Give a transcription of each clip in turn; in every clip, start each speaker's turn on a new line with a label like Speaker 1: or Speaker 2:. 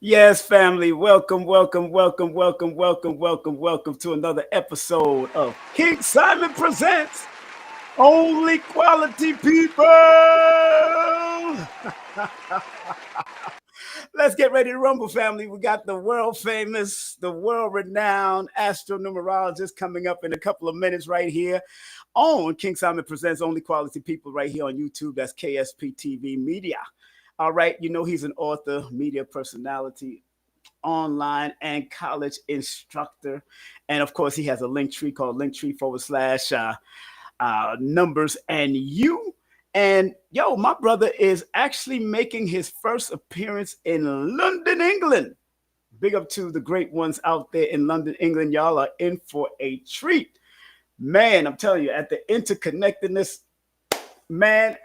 Speaker 1: Yes, family, welcome to another episode of King Simon Presents Only Quality People. Let's get ready to rumble, family. We got the world famous, the world renowned Astro Numerologist coming up in a couple of minutes right here on King Simon Presents Only Quality People right here on YouTube. That's KSP TV Media. All right, you know he's an author, media personality, online and college instructor. And of course, he has a Linktree called Linktree / numbers and you. And yo, my brother is actually making his first appearance in London, England. Big up to the great ones out there in London, England. Y'all are in for a treat. Man, I'm telling you, at the interconnectedness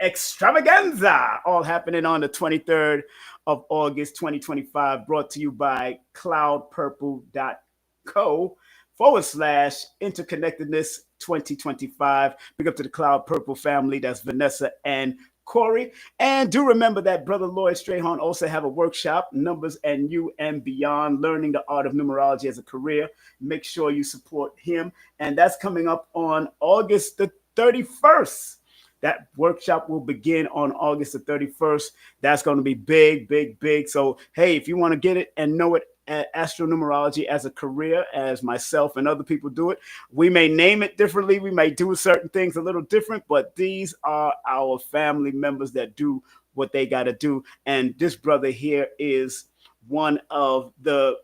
Speaker 1: extravaganza, all happening on the 23rd of August 2025, brought to you by cloudpurple.co/interconnectedness 2025. Big up to the Cloud Purple family. That's Vanessa and Corey. And do remember that brother Lloyd Strayhorn also have a workshop, Numbers and You and Beyond, learning the art of numerology as a career. Make sure you support him. And that's coming up on August the 31st. That workshop will begin on August the 31st. That's going to be big. So, hey, if you want to get it and know it, astronumerology as a career, as myself and other people do it, we may name it differently. We may do certain things a little different, but these are our family members that do what they got to do. And this brother here is one of the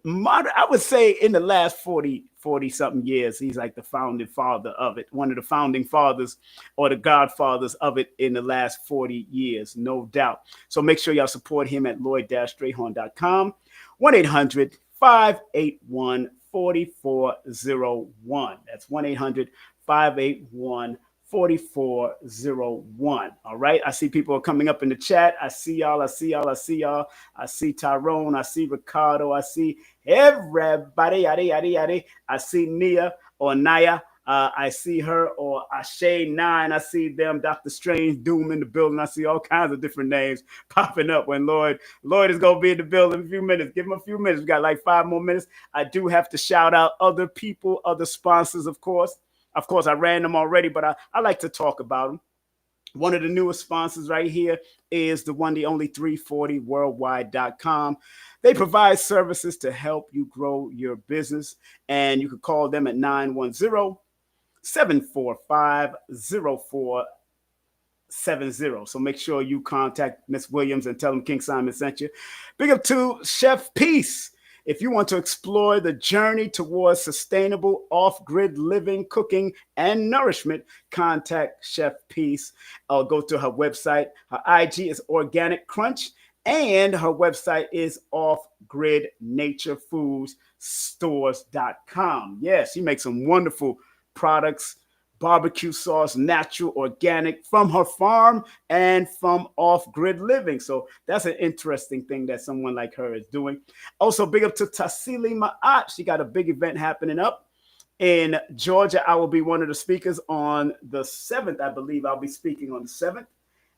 Speaker 1: modern, I would say in the last 40 something years, he's like the founding father of it, one of the founding fathers or the godfathers of it in the last 40 years, no doubt. So make sure y'all support him at lloyd-strayhorn.com, 1-800-581-4401. That's 1-800-581-4401. All right. I see people are coming up in the chat. I see y'all. I see Tyrone. I see Ricardo. I see everybody. I see Nia or Naya. I see her or Ashay 9. I see them. Dr. Strange Doom in the building. I see all kinds of different names popping up when Lloyd is going to be in the building in a few minutes. Give him a few minutes. We got like 5 more minutes. I do have to shout out other people, other sponsors, of course. Of course, I ran them already, but I like to talk about them. One of the newest sponsors right here is the one, the only 340worldwide.com. They provide services to help you grow your business, and you can call them at 910-745-0470. So make sure you contact Miss Williams and tell them King Simon sent you. Big up to Chef Peace. If you want to explore the journey towards sustainable off-grid living, cooking, and nourishment, contact Chef Peace. Go to her website. Her IG is Organic Crunch, and her website is offgridnaturefoodsstores.com. Yeah, she makes some wonderful products. Barbecue sauce, natural, organic, from her farm and from off-grid living. So that's an interesting thing that someone like her is doing. Also, big up to Tassili Ma'at. She got a big event happening up in Georgia. I will be one of the speakers on the 7th. I believe I'll be speaking on the 7th.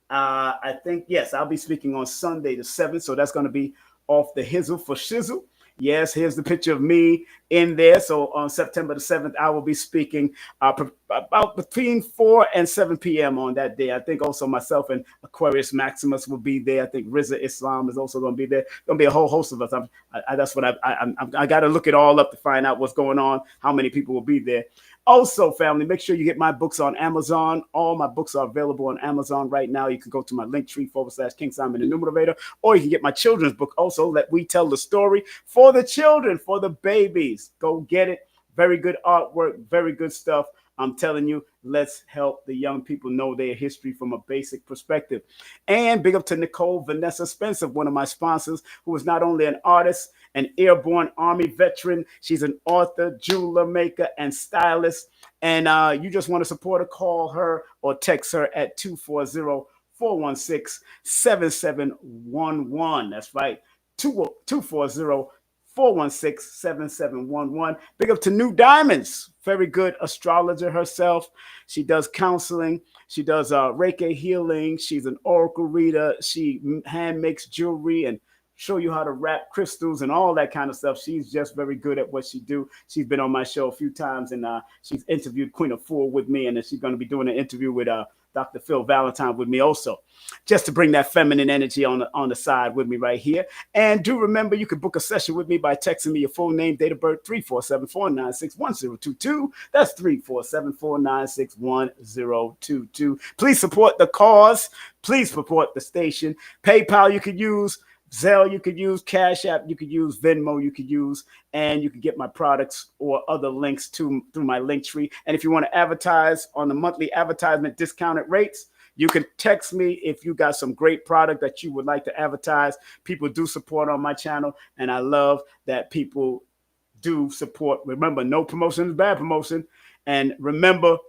Speaker 1: I think, yes, I'll be speaking on Sunday the 7th. So that's going to be off the Hizzle for Shizzle. Yes, here's the picture of me in there. So on September the 7th, I will be speaking about between 4 and 7 p.m. on that day. I think also myself and Aquarius Maximus will be there. I think Riza Islam is also going to be there. Going to be a whole host of us. That's what I got to look it all up to find out what's going on, how many people will be there. Also, family, make sure you get my books on Amazon. All my books are available on Amazon right now. You can go to my Linktree / King Simon the Numerovator, or you can get my children's book also, Let We Tell the Story, for the children, for the babies. Go get it. Very good artwork, very good stuff. I'm telling you, let's help the young people know their history from a basic perspective. And big up to Nicole Vanessa Spencer, one of my sponsors, who is not only an artist, an airborne Army veteran, she's an author, jeweler maker, and stylist. And you just want to support her, call her or text her at 240-416-7711. That's right, 240-416-7711. Big up to New Diamonds, very good astrologer herself. She does counseling. She does Reiki healing. She's an oracle reader. She hand makes jewelry and show you how to wrap crystals and all that kind of stuff. She's just very good at what she do. She's been on my show a few times, and she's interviewed Queen of Fool with me, and then she's going to be doing an interview with Dr. Phil Valentine with me also, just to bring that feminine energy on the side with me right here. And do remember, you can book a session with me by texting me your full name, date of birth, 347-496-1022. That's 347-496-1022. Please support the cause. Please support the station. PayPal you could use. Zelle you could use, Cash App you could use, Venmo you could use, and you can get my products or other links through my Linktree. And if you want to advertise on the monthly advertisement discounted rates, you can text me if you got some great product that you would like to advertise. People do support on my channel, and I love that people do support. Remember, no promotion is bad promotion. And remember,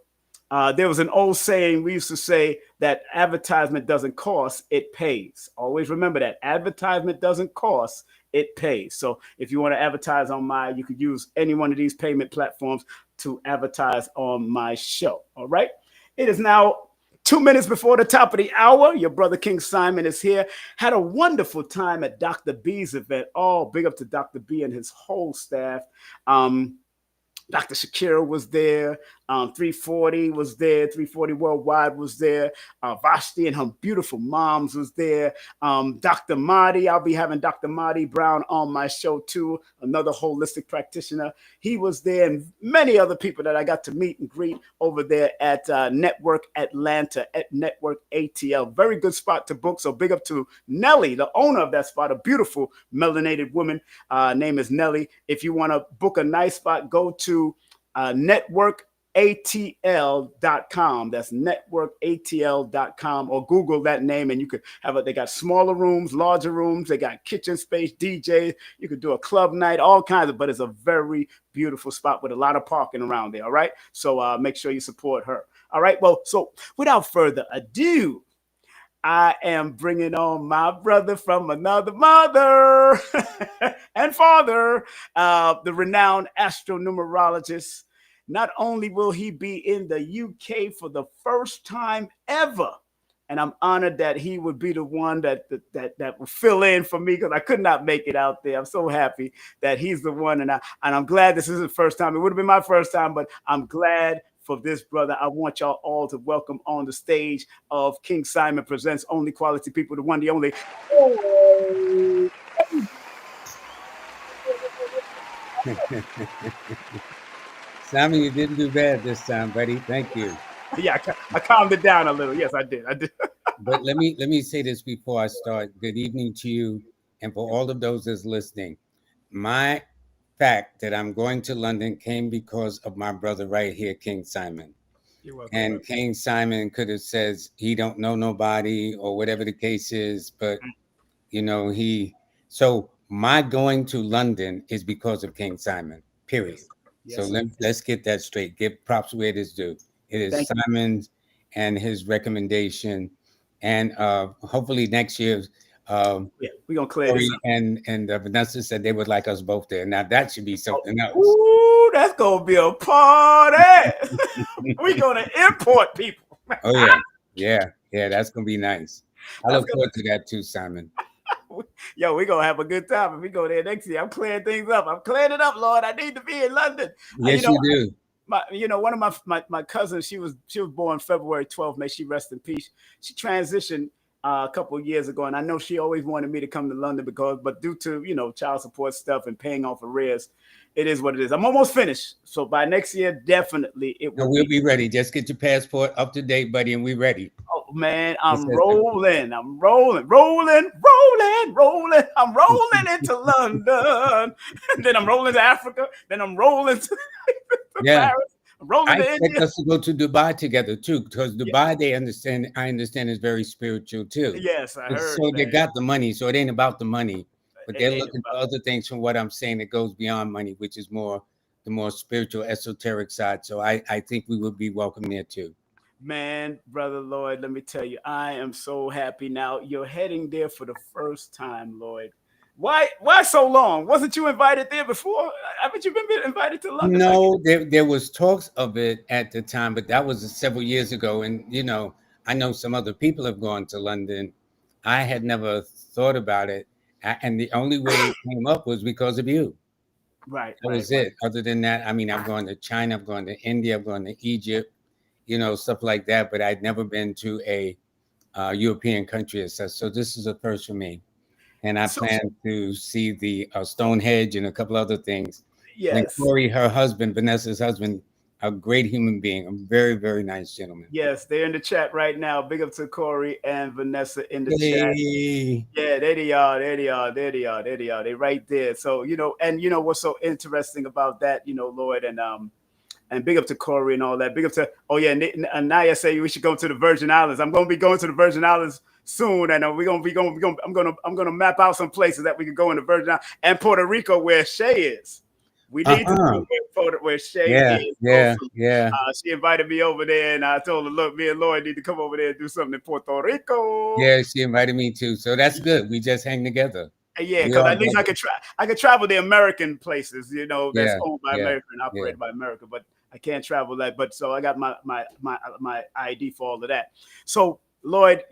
Speaker 1: there was an old saying we used to say that advertisement doesn't cost, it pays. Always remember that. Advertisement doesn't cost, it pays. So if you want to advertise on you could use any one of these payment platforms to advertise on my show. All right. It is now 2 minutes before the top of the hour. Your brother King Simon is here. Had a wonderful time at Dr. B's event. Oh, big up to Dr. B and his whole staff. Dr. Shakira was there. 340 was there. 340 Worldwide was there. Vashti and her beautiful moms was there. Dr. Marty, I'll be having Dr. Marty Brown on my show too, another holistic practitioner. He was there, and many other people that I got to meet and greet over there at Network Atlanta, at Network ATL. Very good spot to book. So big up to Nelly, the owner of that spot, a beautiful melanated woman. Name is Nelly. If you want to book a nice spot, go to networkatl.com. That's networkatl.com, or Google that name and you could have they got smaller rooms, larger rooms, they got kitchen space, DJs, you could do a club night, all kinds of, but it's a very beautiful spot with a lot of parking around there. All right. So make sure you support her. All right. Well, so without further ado, I am bringing on my brother from another mother and father, the renowned Astro Numerologist. Not only will he be in the UK for the first time ever, and I'm honored that he would be the one that will fill in for me because I could not make it out there. I'm so happy that he's the one, and I'm glad this is the first time. It would have been my first time, but I'm glad for this brother. I want y'all all to welcome on the stage of King Simon Presents Only Quality People, the one, the only.
Speaker 2: Simon, you didn't do bad this time, buddy. Thank you.
Speaker 1: Yeah, I calmed it down a little. Yes, I did.
Speaker 2: But let me say this before I start. Good evening to you, and for all of those that's listening. My fact that I'm going to London came because of my brother right here, King Simon.
Speaker 1: You're welcome,
Speaker 2: And
Speaker 1: brother.
Speaker 2: King Simon could have says he don't know nobody or whatever the case is, but he. So my going to London is because of King Simon. Period.
Speaker 1: Yes.
Speaker 2: So
Speaker 1: Yes, sir.
Speaker 2: let's get that straight. Give props where it is due. It is
Speaker 1: Thank you.
Speaker 2: Simon's and his recommendation, and hopefully next year,
Speaker 1: Yeah, we're gonna clear this
Speaker 2: Corey
Speaker 1: up.
Speaker 2: and Vanessa said they would like us both there. Now that should be something else.
Speaker 1: Ooh, that's gonna be a party. We're gonna import people.
Speaker 2: Oh yeah, yeah. That's gonna be nice. I
Speaker 1: That's
Speaker 2: look
Speaker 1: gonna,
Speaker 2: forward to that too, Simon.
Speaker 1: yo, we're gonna have a good time if we go there next year. I'm clearing things up. I'm clearing it up, Lord. I need to be in London.
Speaker 2: Yes, you do.
Speaker 1: One of my cousins, she was born February 12th. May she rest in peace. She transitioned a couple of years ago, and I know she always wanted me to come to London but due to child support stuff and paying off arrears, it is what it is. I'm almost finished, so by next year, definitely it will.
Speaker 2: We'll be ready. Just get your passport up to date, buddy, and we're ready.
Speaker 1: Oh man, I'm rolling. I'm rolling. I'm rolling into London. Then I'm rolling to Africa. Then I'm rolling to
Speaker 2: Yeah.
Speaker 1: Paris. I'm rolling
Speaker 2: I
Speaker 1: to
Speaker 2: expect
Speaker 1: India.
Speaker 2: us to go to Dubai together too, because Dubai, I understand is very spiritual too.
Speaker 1: Yes, I heard
Speaker 2: So they
Speaker 1: that.
Speaker 2: got the money, so it ain't about the money, but
Speaker 1: It
Speaker 2: they're
Speaker 1: ain't
Speaker 2: looking for
Speaker 1: about-
Speaker 2: other things from what I'm saying that goes beyond money, which is the more spiritual, esoteric side. So I think we would be welcome there too.
Speaker 1: Man, brother Lloyd, let me tell you, I am so happy now. You're heading there for the first time, Lloyd. Why so long? Wasn't you invited there before? Haven't you been invited to London?
Speaker 2: No, there was talks of it at the time, but that was several years ago. And I know some other people have gone to London. I had never thought about it, and the only way it came up was because of you.
Speaker 1: Right,
Speaker 2: That was it. Other than that, I mean, I've gone to China, I've gone to India, I've gone to Egypt, stuff like that. But I'd never been to a European country as such. So this is a first for me, and I plan to see the Stonehenge and a couple other things. And
Speaker 1: Yes.
Speaker 2: Corey, her husband, Vanessa's husband, a great human being, a very, very nice gentleman.
Speaker 1: Yes, they're in the chat right now. Big up to Corey and Vanessa in the chat. Yeah, there they are. They're right there. So, and what's so interesting about that, Lloyd, and big up to Corey and all that. Big up to, and Naya say we should go to the Virgin Islands. I'm going to be going to the Virgin Islands soon, and I'm gonna map out some places that we could go in the Virgin Islands and Puerto Rico where Shay is. We need to go where Shay is.
Speaker 2: Yeah.
Speaker 1: She invited me over there, and I told her, look, me and Lloyd need to come over there and do something in Puerto Rico.
Speaker 2: Yeah, she invited me too. So that's good. We just hang together.
Speaker 1: Yeah, because at least I could travel the American places, that's owned by America and operated by America, but I can't travel that. But so I got my ID for all of that. So Lloyd,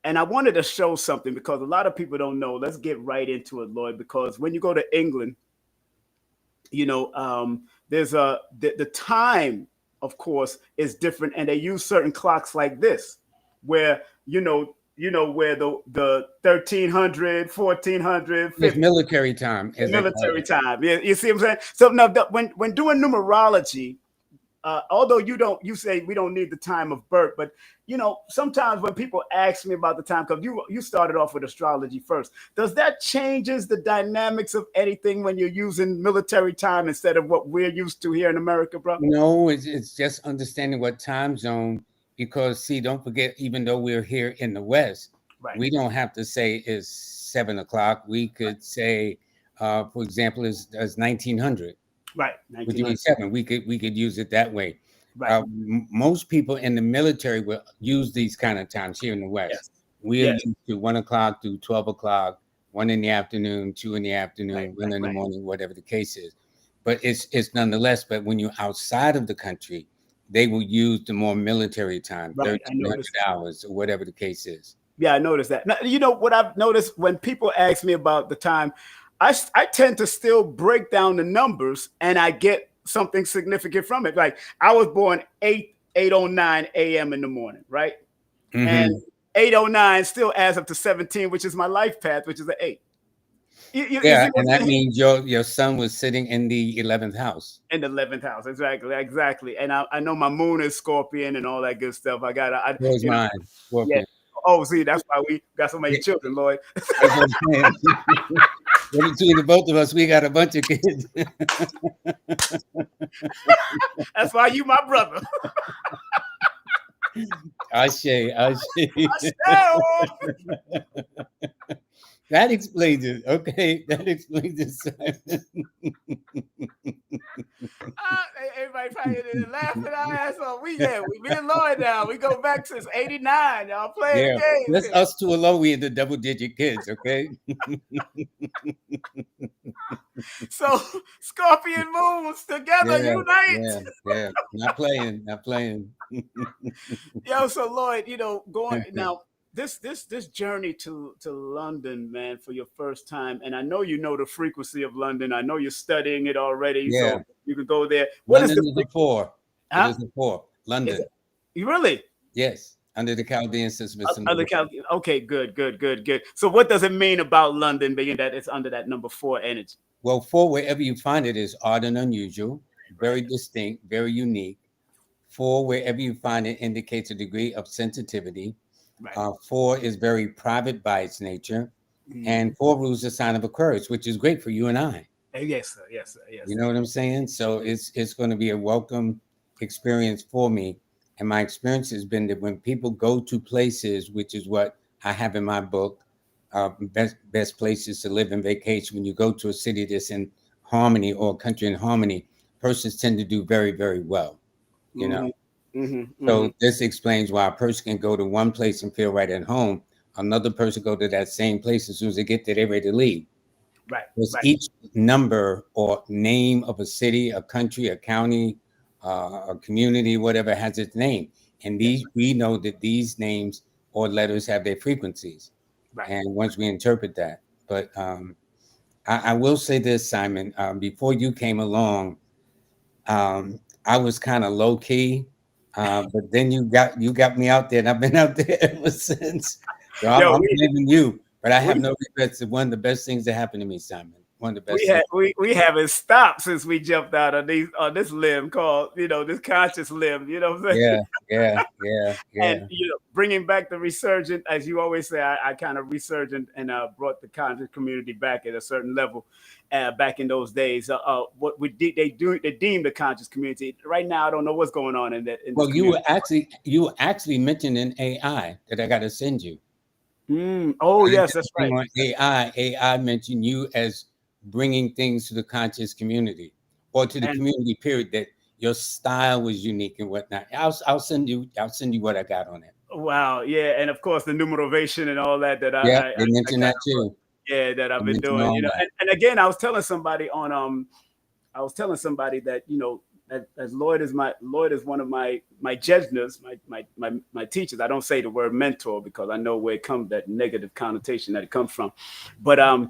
Speaker 1: and I wanted to show something because a lot of people don't know. Let's get right into it, Lloyd, because when you go to England, there's the time, of course, is different, and they use certain clocks like this, where where the 1300, 1400,
Speaker 2: it's military time.
Speaker 1: Military time. Yeah, you see what I'm saying? So now, when doing numerology, although you say we don't need the time of birth, but sometimes when people ask me about the time, because you started off with astrology first, does that changes the dynamics of anything when you're using military time instead of what we're used to here in America, bro?
Speaker 2: No, it's just understanding what time zone, because see, don't forget, even though we're here in the West, we don't have to say it's 7 o'clock. We could say, for example, it's 1900.
Speaker 1: Right.
Speaker 2: 1907. We could use it that way.
Speaker 1: Right.
Speaker 2: Most people in the military will use these kind of times here in the West.
Speaker 1: Yes.
Speaker 2: We're used to 1 o'clock through 12 o'clock, 1 in the afternoon, 2 in the afternoon, 1 in the morning, whatever the case is. But it's nonetheless, but when you're outside of the country, they will use the more military time, 1300 hours or whatever the case is.
Speaker 1: Yeah, I noticed that. Now, what I've noticed when people ask me about the time, I tend to still break down the numbers, and I get something significant from it. Like I was born 8:09 a.m. in the morning, right? And 8:09 still adds up to 17, which is my life path, which is an 8. You
Speaker 2: Yeah,
Speaker 1: see what
Speaker 2: and
Speaker 1: I'm
Speaker 2: that
Speaker 1: saying?
Speaker 2: means your son was sitting in the 11th house.
Speaker 1: In the 11th house, exactly. And I know my moon is Scorpion and all that good stuff.
Speaker 2: Where's mine?
Speaker 1: Yeah.
Speaker 2: Scorpion.
Speaker 1: Oh, see, that's why we got so many
Speaker 2: Yeah,
Speaker 1: children, Lloyd.
Speaker 2: that's what I'm saying. Well, between the both of us, we got a bunch of kids.
Speaker 1: That's why you my brother.
Speaker 2: Ashe.
Speaker 1: Oh,
Speaker 2: That explains it. Okay, that explains it, Simon.
Speaker 1: everybody probably laughing our ass off. Me and Lloyd now. We go back since '89. Y'all playing
Speaker 2: Yeah,
Speaker 1: games.
Speaker 2: just us two alone. We in the double-digit kids. Okay.
Speaker 1: So Scorpion moons together unite.
Speaker 2: Yeah. Not playing.
Speaker 1: Yo, so Lloyd, going now. This journey to London, man, for your first time, and I know you know the frequency of London. I know you're studying it already,
Speaker 2: Yeah.
Speaker 1: so you can go there.
Speaker 2: London is a 4.
Speaker 1: Huh?
Speaker 2: It is a 4. London.
Speaker 1: You really?
Speaker 2: Yes, under the Chaldean system.
Speaker 1: Okay, good. So what does it mean about London being that it's under that number 4 energy?
Speaker 2: Well, 4, wherever you find it, is odd and unusual, very distinct, very unique. 4, wherever you find it, indicates a degree of sensitivity. Right. 4 is very private by its nature, and 4 rules the sign of Aquarius, which is great for you and I.
Speaker 1: Yes, sir.
Speaker 2: You know what I'm saying? So it's going to be a welcome experience for me. And my experience has been that when people go to places, which is what I have in my book, best places to live and vacation, when you go to a city that's in harmony or a country in harmony, persons tend to do very, very well, you know? So this explains why a person can go to one place and feel right at home. Another person go to that same place, as soon as they get there, they're ready to leave.
Speaker 1: Right.
Speaker 2: Because each number or name of a city, a country, a county, a community, whatever, has its name. And we know that these names or letters have their frequencies. Right. And once we interpret that. But I will say this, Simon, before you came along, I was kind of low key. But then you got me out there, and I've been out there ever since. So I'm blaming you, but I have no regrets. It's one of the best things that happened to me, Simon. One of the best.
Speaker 1: We haven't stopped since we jumped out on this limb called, this conscious limb. You know what I'm saying?
Speaker 2: Yeah.
Speaker 1: And bringing back the resurgent, as you always say, I kind of resurgent and brought the conscious community back at a certain level. Back in those days, what they deemed the conscious community. Right now, I don't know what's going on in that.
Speaker 2: Well, you were actually mentioning AI that I got to send you.
Speaker 1: Oh, yes, that's right.
Speaker 2: On AI mentioned you as bringing things to the conscious community or to the community period, that your style was unique and whatnot. I'll send you what I got on it.
Speaker 1: Wow. Yeah. And of course the numerovation and all that
Speaker 2: I mentioned that too.
Speaker 1: Yeah, that I've been doing, and again, I was telling somebody that, as Lloyd is one of my judges, my teachers. I don't say the word mentor because I know where it comes, that negative connotation that it comes from. But I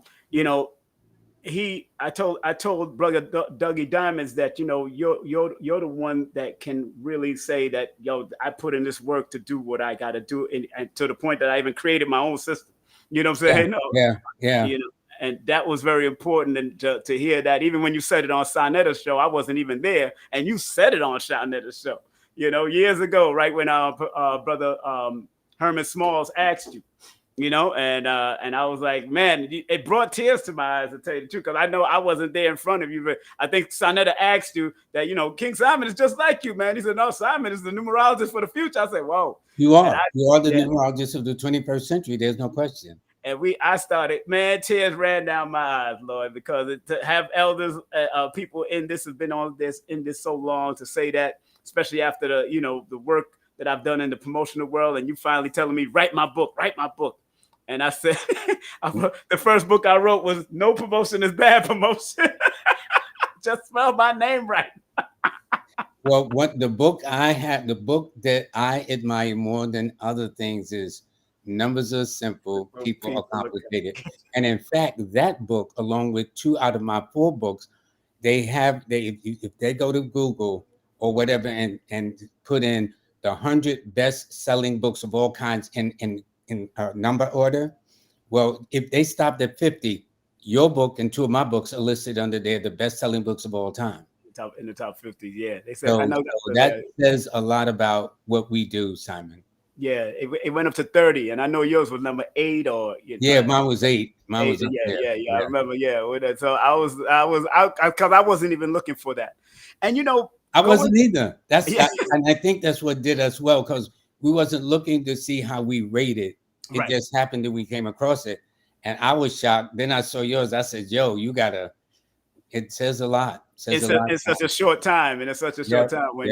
Speaker 1: told brother Dougie Diamonds that, you're the one that can really say that, I put in this work to do what I got to do, and to the point that I even created my own system. You know what I'm saying?
Speaker 2: Yeah.
Speaker 1: And that was very important, and to hear that, even when you said it on Sarnetta's show, I wasn't even there, and you said it on Sarnetta's show, years ago, right when brother Herman Smalls asked you. And I was like, man, it brought tears to my eyes, to tell you the truth, because I know I wasn't there in front of you, but I think Sarnetta asked you that, King Simon is just like you, man. He said, no, Simon is the numerologist for the future. I said, whoa.
Speaker 2: You are the numerologist of the 21st century. There's no question.
Speaker 1: And I started, man, tears ran down my eyes, Lord, because to have elders, people in this have been in this so long, to say that, especially after the work that I've done in the promotional world, and you finally telling me, write my book. And I said, the first book I wrote was No Promotion is Bad Promotion. Just spell my name right.
Speaker 2: Well, the book that I admire more than other things is Numbers Are Simple, People Are Complicated. And in fact, that book, along with 2 out of my 4 books, if they go to Google or whatever and put in the 100 best-selling books of all kinds in number order, well, if they stopped at 50, your book and two of my books are listed under there, the best-selling books of all time.
Speaker 1: In the top 50, yeah. They said,
Speaker 2: So,
Speaker 1: I know
Speaker 2: that says a lot about what we do, Simon.
Speaker 1: Yeah, it went up to 30, and I know yours was number 8 or
Speaker 2: yeah, mine was 8. Mine
Speaker 1: 8.
Speaker 2: was up there.
Speaker 1: I remember. Yeah, with that. So I was out because I wasn't even looking for that, and
Speaker 2: I wasn't either.
Speaker 1: Yeah.
Speaker 2: And I think that's what did us well, because we wasn't looking to see how we rated. It
Speaker 1: Right.
Speaker 2: just happened that we came across it, and I was shocked. Then I saw yours. I said, "Yo, you gotta." It says a lot.
Speaker 1: It's such a short time, and it's such a short time when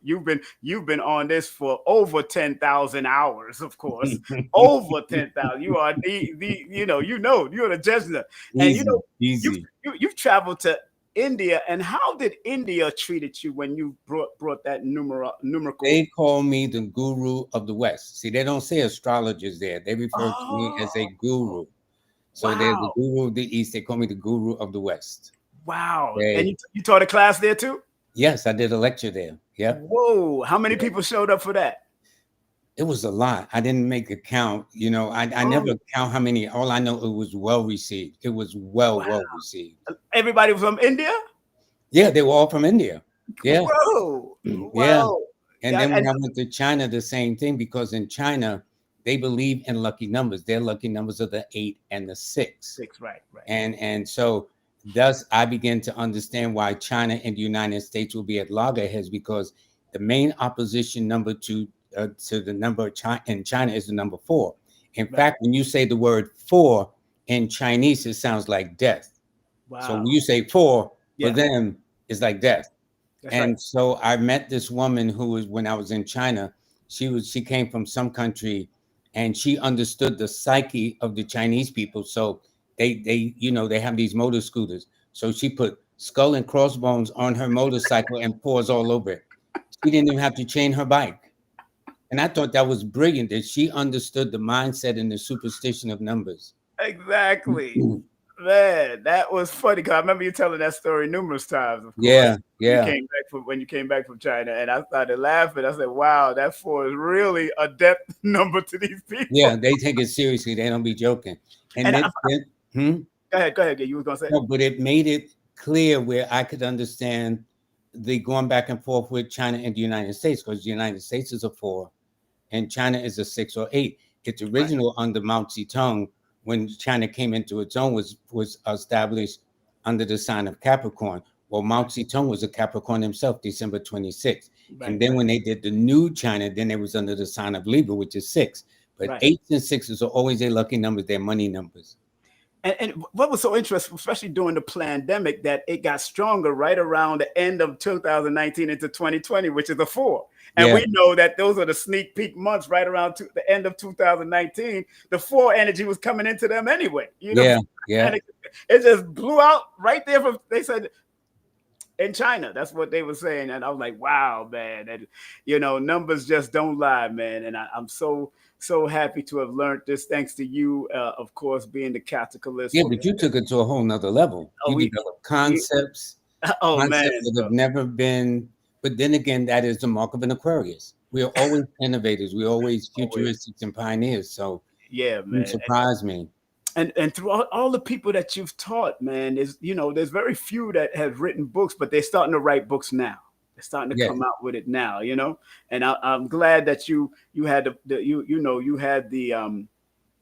Speaker 1: you've been on this for over 10,000 hours, of course, over 10,000. You are you're the Jesna, and
Speaker 2: easy.
Speaker 1: you've traveled to India, and how did India treated you when you brought that numerical?
Speaker 2: They call me the guru of the West. See, they don't say astrologers there. They refer to me as a guru. So they're the guru of the East. They call me the guru of the West.
Speaker 1: Wow. And you taught a class there too?
Speaker 2: Yes, I did a lecture there. Yeah.
Speaker 1: Whoa. How many people showed up for that?
Speaker 2: It was a lot. I didn't make a count. I never count how many. All I know, it was well received. It was well received.
Speaker 1: Everybody was from India?
Speaker 2: Yeah, they were all from India. Yeah.
Speaker 1: Whoa.
Speaker 2: Yeah. And then when I went to China, the same thing, because in China, they believe in lucky numbers. Their lucky numbers are the 8 and the 6.
Speaker 1: 6, right.
Speaker 2: And so thus I began to understand why China and the United States will be at loggerheads, because the main opposition number to the number in China is the number 4. In fact, when you say the word 4 in Chinese, it sounds like death. Wow. So when you say 4, for them, it's like death. So I met this woman who was, when I was in China, she came from some country, and she understood the psyche of the Chinese people. So they have these motor scooters. So she put skull and crossbones on her motorcycle and paws all over it. She didn't even have to chain her bike. And I thought that was brilliant, that she understood the mindset and the superstition of numbers.
Speaker 1: Exactly. Man, that was funny, because I remember you telling that story numerous times. Of course.
Speaker 2: Yeah.
Speaker 1: When you came back from China, and I started laughing. I said, "Wow, that 4 is really a death number to these people."
Speaker 2: Yeah, they take it seriously. They don't be joking.
Speaker 1: Go ahead. You were gonna say.
Speaker 2: No, but it made it clear where I could understand the going back and forth with China and the United States, because the United States is a 4, and China is a 6 or 8. Its original under Mao Zedong, when China came into its own, was established under the sign of Capricorn. Well, Mao Zedong was a Capricorn himself, December 26th. And then when they did the new China, then it was under the sign of Libra, which is 6. But 8s and 6s are always their lucky numbers, their money numbers.
Speaker 1: And what was so interesting, especially during the pandemic, that it got stronger right around the end of 2019 into 2020, which is a 4. And we know that those are the sneak peek months right around the end of 2019. The 4 energy was coming into them anyway.
Speaker 2: Yeah.
Speaker 1: And it just blew out right there. They said in China, that's what they were saying. And I was like, wow, man. And, numbers just don't lie, man. And I'm so happy to have learned this, thanks to you, of course, being the calculist.
Speaker 2: Yeah, but you took it to a whole nother level. You developed concepts that have never been. But then again, that is the mark of an Aquarius. We are always innovators. We're always futurists and pioneers. So
Speaker 1: yeah, man,
Speaker 2: you surprised me.
Speaker 1: And through all the people that you've taught, man, there's very few that have written books, but they're starting to write books now. They're starting to come out with it now, And I'm glad that you had you had the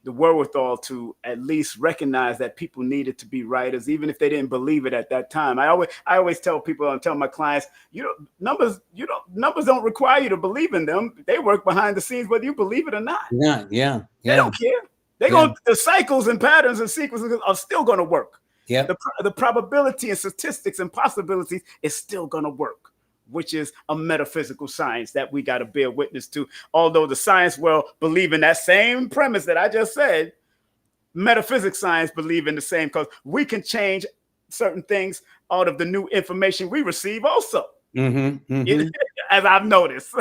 Speaker 1: wherewithal to at least recognize that people needed to be writers, even if they didn't believe it at that time. I always tell people, and tell my clients, numbers don't require you to believe in them. They work behind the scenes, whether you believe it or not.
Speaker 2: Yeah.
Speaker 1: They don't care. The cycles and patterns and sequences are still going to work.
Speaker 2: Yeah.
Speaker 1: The probability and statistics and possibilities is still going to work, which is a metaphysical science that we got to bear witness to. Although the science world believe in that same premise that I just said, metaphysics science believe in the same, because we can change certain things out of the new information we receive also. As I've noticed.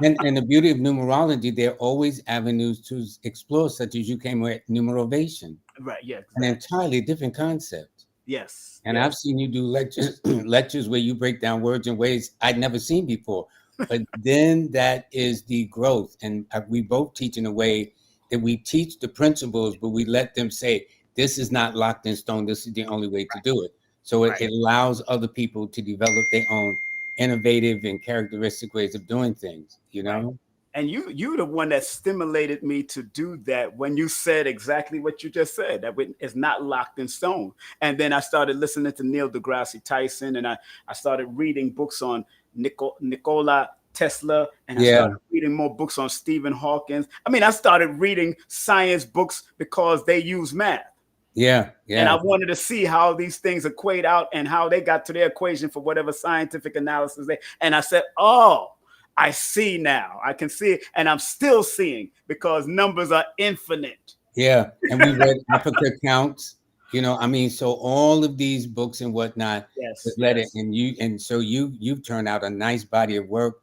Speaker 2: and the beauty of numerology, there are always avenues to explore, such as you came with numerovation.
Speaker 1: Right, yeah.
Speaker 2: Exactly. An entirely different concept.
Speaker 1: Yes.
Speaker 2: And
Speaker 1: Yes.
Speaker 2: I've seen you do lectures, lectures where you break down words in ways I'd never seen before. But then that is the growth. And we both teach in a way that we teach the principles, but we let them say, this is not locked in stone. This is the only way to do it. So
Speaker 1: Right.
Speaker 2: it allows other people to develop their own innovative and characteristic ways of doing things, you
Speaker 1: Right.
Speaker 2: know?
Speaker 1: And you the one that stimulated me to do that when you said exactly what you just said, that it's not locked in stone. And then I started listening to Neil deGrasse Tyson, and I started reading books on Nikola Tesla, and I
Speaker 2: Yeah,
Speaker 1: started reading more books on Stephen Hawking. I mean, I started reading science books because they use math.
Speaker 2: yeah,
Speaker 1: And
Speaker 2: yeah.
Speaker 1: I wanted to see how these things equate out and how they got to their equation for whatever scientific analysis they. And I said, oh, I see now. I can see it, and I'm still seeing because numbers are infinite.
Speaker 2: Yeah, and we read Africa Counts. You know, I mean, so all of these books and whatnot that
Speaker 1: Yes,
Speaker 2: led it,
Speaker 1: yes.
Speaker 2: and so you've turned out a nice body of work.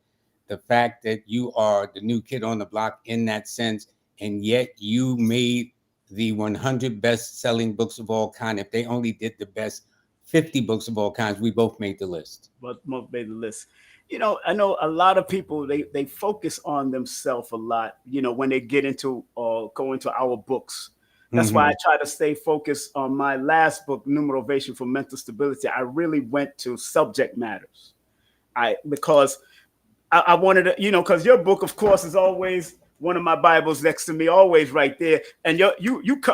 Speaker 2: The fact that you are the new kid on the block in that sense, and yet you made the 100 best-selling books of all kind. If they only did the best 50 books of all kinds, we both made the list.
Speaker 1: But most made the list. I know a lot of people they focus on themselves a lot. When they get into or go into our books. That's why I
Speaker 2: Hmm.
Speaker 1: try to stay focused on my last book, Numerovation for Mental Stability. I really went to subject matters. Because I wanted to, because your book, of course, is always one of my Bibles next to me, always right there. And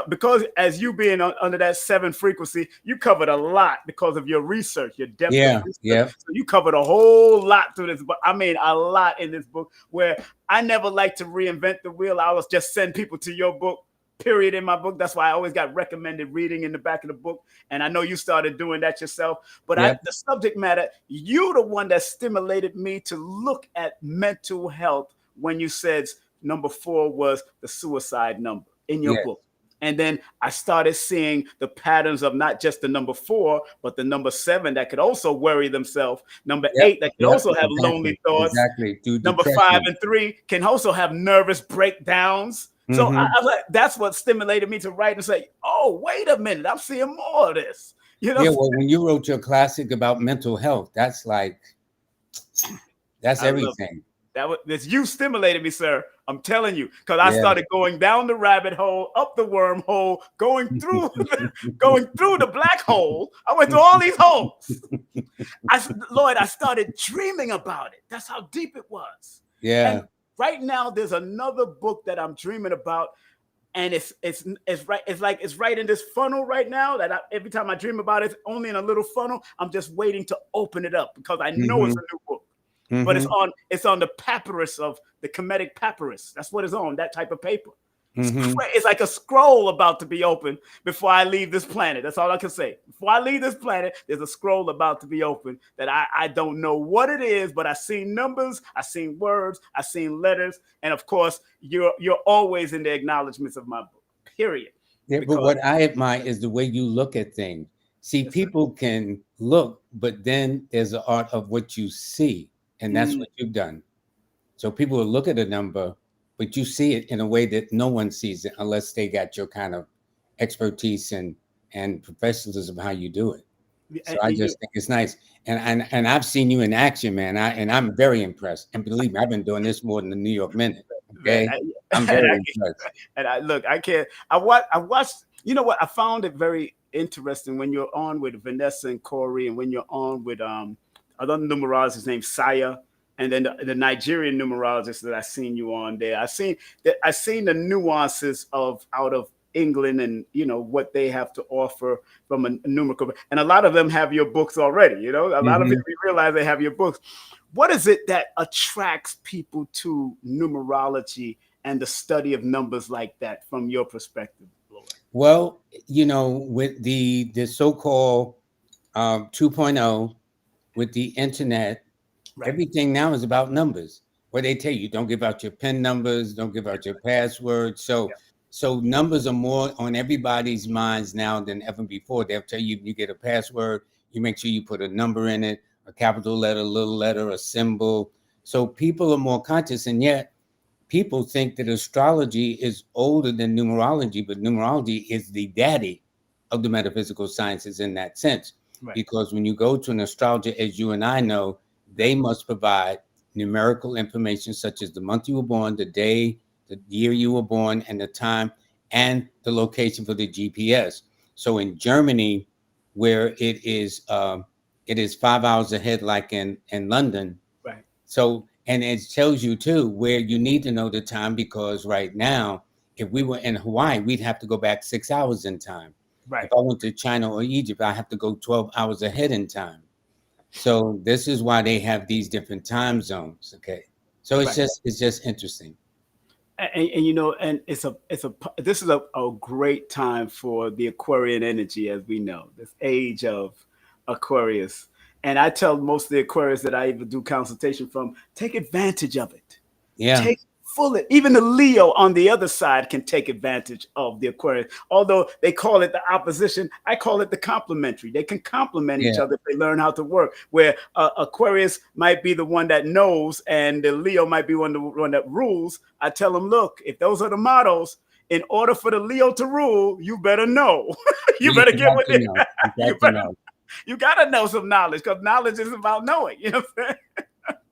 Speaker 1: because as you being under that 7 frequency, you covered a lot because of your research, your depth of
Speaker 2: Yeah,
Speaker 1: research.
Speaker 2: yeah,
Speaker 1: So you covered a whole lot through this, but I mean a lot in this book. Where I never like to reinvent the wheel. I was just send people to your book. Period in my book. That's why I always got recommended reading in the back of the book. And I know you started doing that yourself. But
Speaker 2: yeah,
Speaker 1: the subject matter, you the one that stimulated me to look at mental health when you said number 4 was the suicide number in your
Speaker 2: yeah,
Speaker 1: book. And then I started seeing the patterns of not just the number 4, but the number 7 that could also worry themselves. Number
Speaker 2: yep,
Speaker 1: 8 that could
Speaker 2: yep,
Speaker 1: also have lonely
Speaker 2: exactly,
Speaker 1: thoughts.
Speaker 2: exactly. Through
Speaker 1: Number 5
Speaker 2: depression.
Speaker 1: and 3 can also have nervous breakdowns. So I
Speaker 2: Hmm.
Speaker 1: was like, that's what stimulated me to write and say, oh, wait a minute, I'm seeing more of this. You know,
Speaker 2: Yeah, well, when you wrote your classic about mental health, that's
Speaker 1: I love
Speaker 2: everything.
Speaker 1: this. You stimulated me, sir. I'm telling you, because I
Speaker 2: Yeah.
Speaker 1: started going down the rabbit hole, up the wormhole, going through, going through the black hole. I went through all these holes. Lloyd, I started dreaming about it. That's how deep it was. And
Speaker 2: Yeah.
Speaker 1: right now, there's another book that I'm dreaming about, and it's right. It's like it's right in this funnel right now. Every time I dream about it, it's only in a little funnel. I'm just waiting to open it up because I know it's
Speaker 2: Hmm.
Speaker 1: a new book. But it's
Speaker 2: Hmm.
Speaker 1: on the papyrus of the Kemetic papyrus. That's what it's on. That type of paper.
Speaker 2: Hmm.
Speaker 1: It's like a scroll about to be opened before I leave this planet. That's all I can say. Before I leave this planet, there's a scroll about to be opened that I don't know what it is, but I seen numbers, I seen words, I seen letters, and of course, you're always in the acknowledgments of my book. Period.
Speaker 2: Yeah, but
Speaker 1: Because
Speaker 2: what I admire is the way you look at things. See,
Speaker 1: yes, sir.
Speaker 2: people can look, but then there's the art of what you see, and that's
Speaker 1: Mm,
Speaker 2: what you've done. So people will look at a number, but you see it in a way that no one sees it unless they got your kind of expertise and professionalism how you do it. So I
Speaker 1: you,
Speaker 2: just think it's nice. And I've seen you in action, man. I'm very impressed. And believe me, I've been doing this more than the New York Minute.
Speaker 1: man,
Speaker 2: Okay. I'm
Speaker 1: and
Speaker 2: very impressed.
Speaker 1: look, I can't. I watched. You know what? I found it very interesting when you're on with Vanessa and Corey, and when you're on with another numerologist named Saya, and then the Nigerian numerologist that I seen you on there. I seen the nuances of out of England and what they have to offer from a numerical, and a lot of them have your books already. A lot of
Speaker 2: Hmm.
Speaker 1: people realize they have your books. What is it that attracts people to numerology and the study of numbers like that from your perspective, Lloyd?
Speaker 2: Well, with the so-called 2.0, with the internet,
Speaker 1: Right.
Speaker 2: everything now is about numbers. Where they tell you don't give out your PIN numbers, don't give out your passwords.
Speaker 1: Yeah.
Speaker 2: So numbers are more on everybody's minds now than ever before. They'll tell you you get a password, you make sure you put a number in it, a capital letter, little letter, a symbol. So people are more conscious, and yet people think that astrology is older than numerology, but numerology is the daddy of the metaphysical sciences in that sense.
Speaker 1: Right.
Speaker 2: Because when you go to an astrologer, as you and I know, they must provide numerical information such as the month you were born, the day, the year you were born, and the time, and the location for the GPS. So in Germany, where it is 5 hours ahead, like in London.
Speaker 1: Right.
Speaker 2: So, and it tells you too where you need to know the time, because right now, if we were in Hawaii, we'd have to go back 6 hours in time.
Speaker 1: Right.
Speaker 2: If I went to China or Egypt, I have to go 12 hours ahead in time. So this is why they have these different time zones. Okay. So it's just interesting.
Speaker 1: And you know, and this is a great time for the Aquarian energy, as we know, this age of Aquarius. And I tell most of the Aquarius that I even do consultation from, take advantage of it.
Speaker 2: Yeah.
Speaker 1: Take full it. Even the Leo on the other side can take advantage of the Aquarius. Although they call it the opposition, I call it the complementary. They can complement each other if they learn how to work. Where Aquarius might be the one that knows, and the Leo might be the one that rules. I tell them, look, if those are the models, in order for the Leo to rule, you better know. You better get with it. You gotta know some knowledge, because knowledge is about knowing. You know what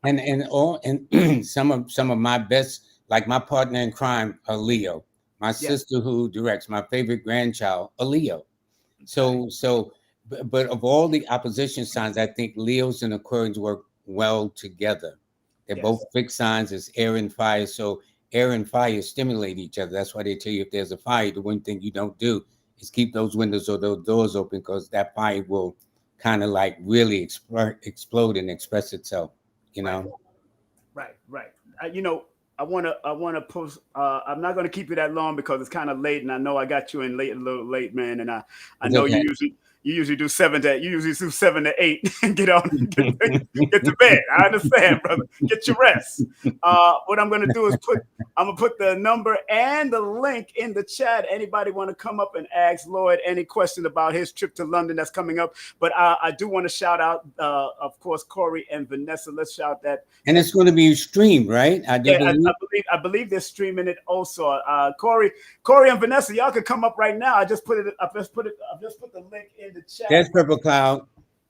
Speaker 1: I'm saying?
Speaker 2: And some of my best, like my partner in crime, a Leo. My sister who directs, my favorite grandchild, a Leo. But of all the opposition signs, I think Leos and Aquarians work well together. They're both fixed signs. It's air and fire. So air and fire stimulate each other. That's why they tell you if there's a fire, the one thing you don't do is keep those windows or those doors open, because that fire will kind of like really explode and express itself. You know.
Speaker 1: Right. You know, I want to post. I'm not going to keep you that long because it's kind of late, and I know I got you in a little late, man. And I know you usually do 7 to 8 and get to bed. I understand, brother. Get your rest. What I'm going to do is put the number and the link in the chat. Anybody want to come up and ask Lloyd any question about his trip to London that's coming up? But I do want to shout out, of course, Corey and Vanessa. Let's shout that.
Speaker 2: And it's going to be streamed, right?
Speaker 1: I believe they're streaming it also. Corey and Vanessa, y'all could come up right now. I just put the link in the chat.
Speaker 2: There's Purple Cloud.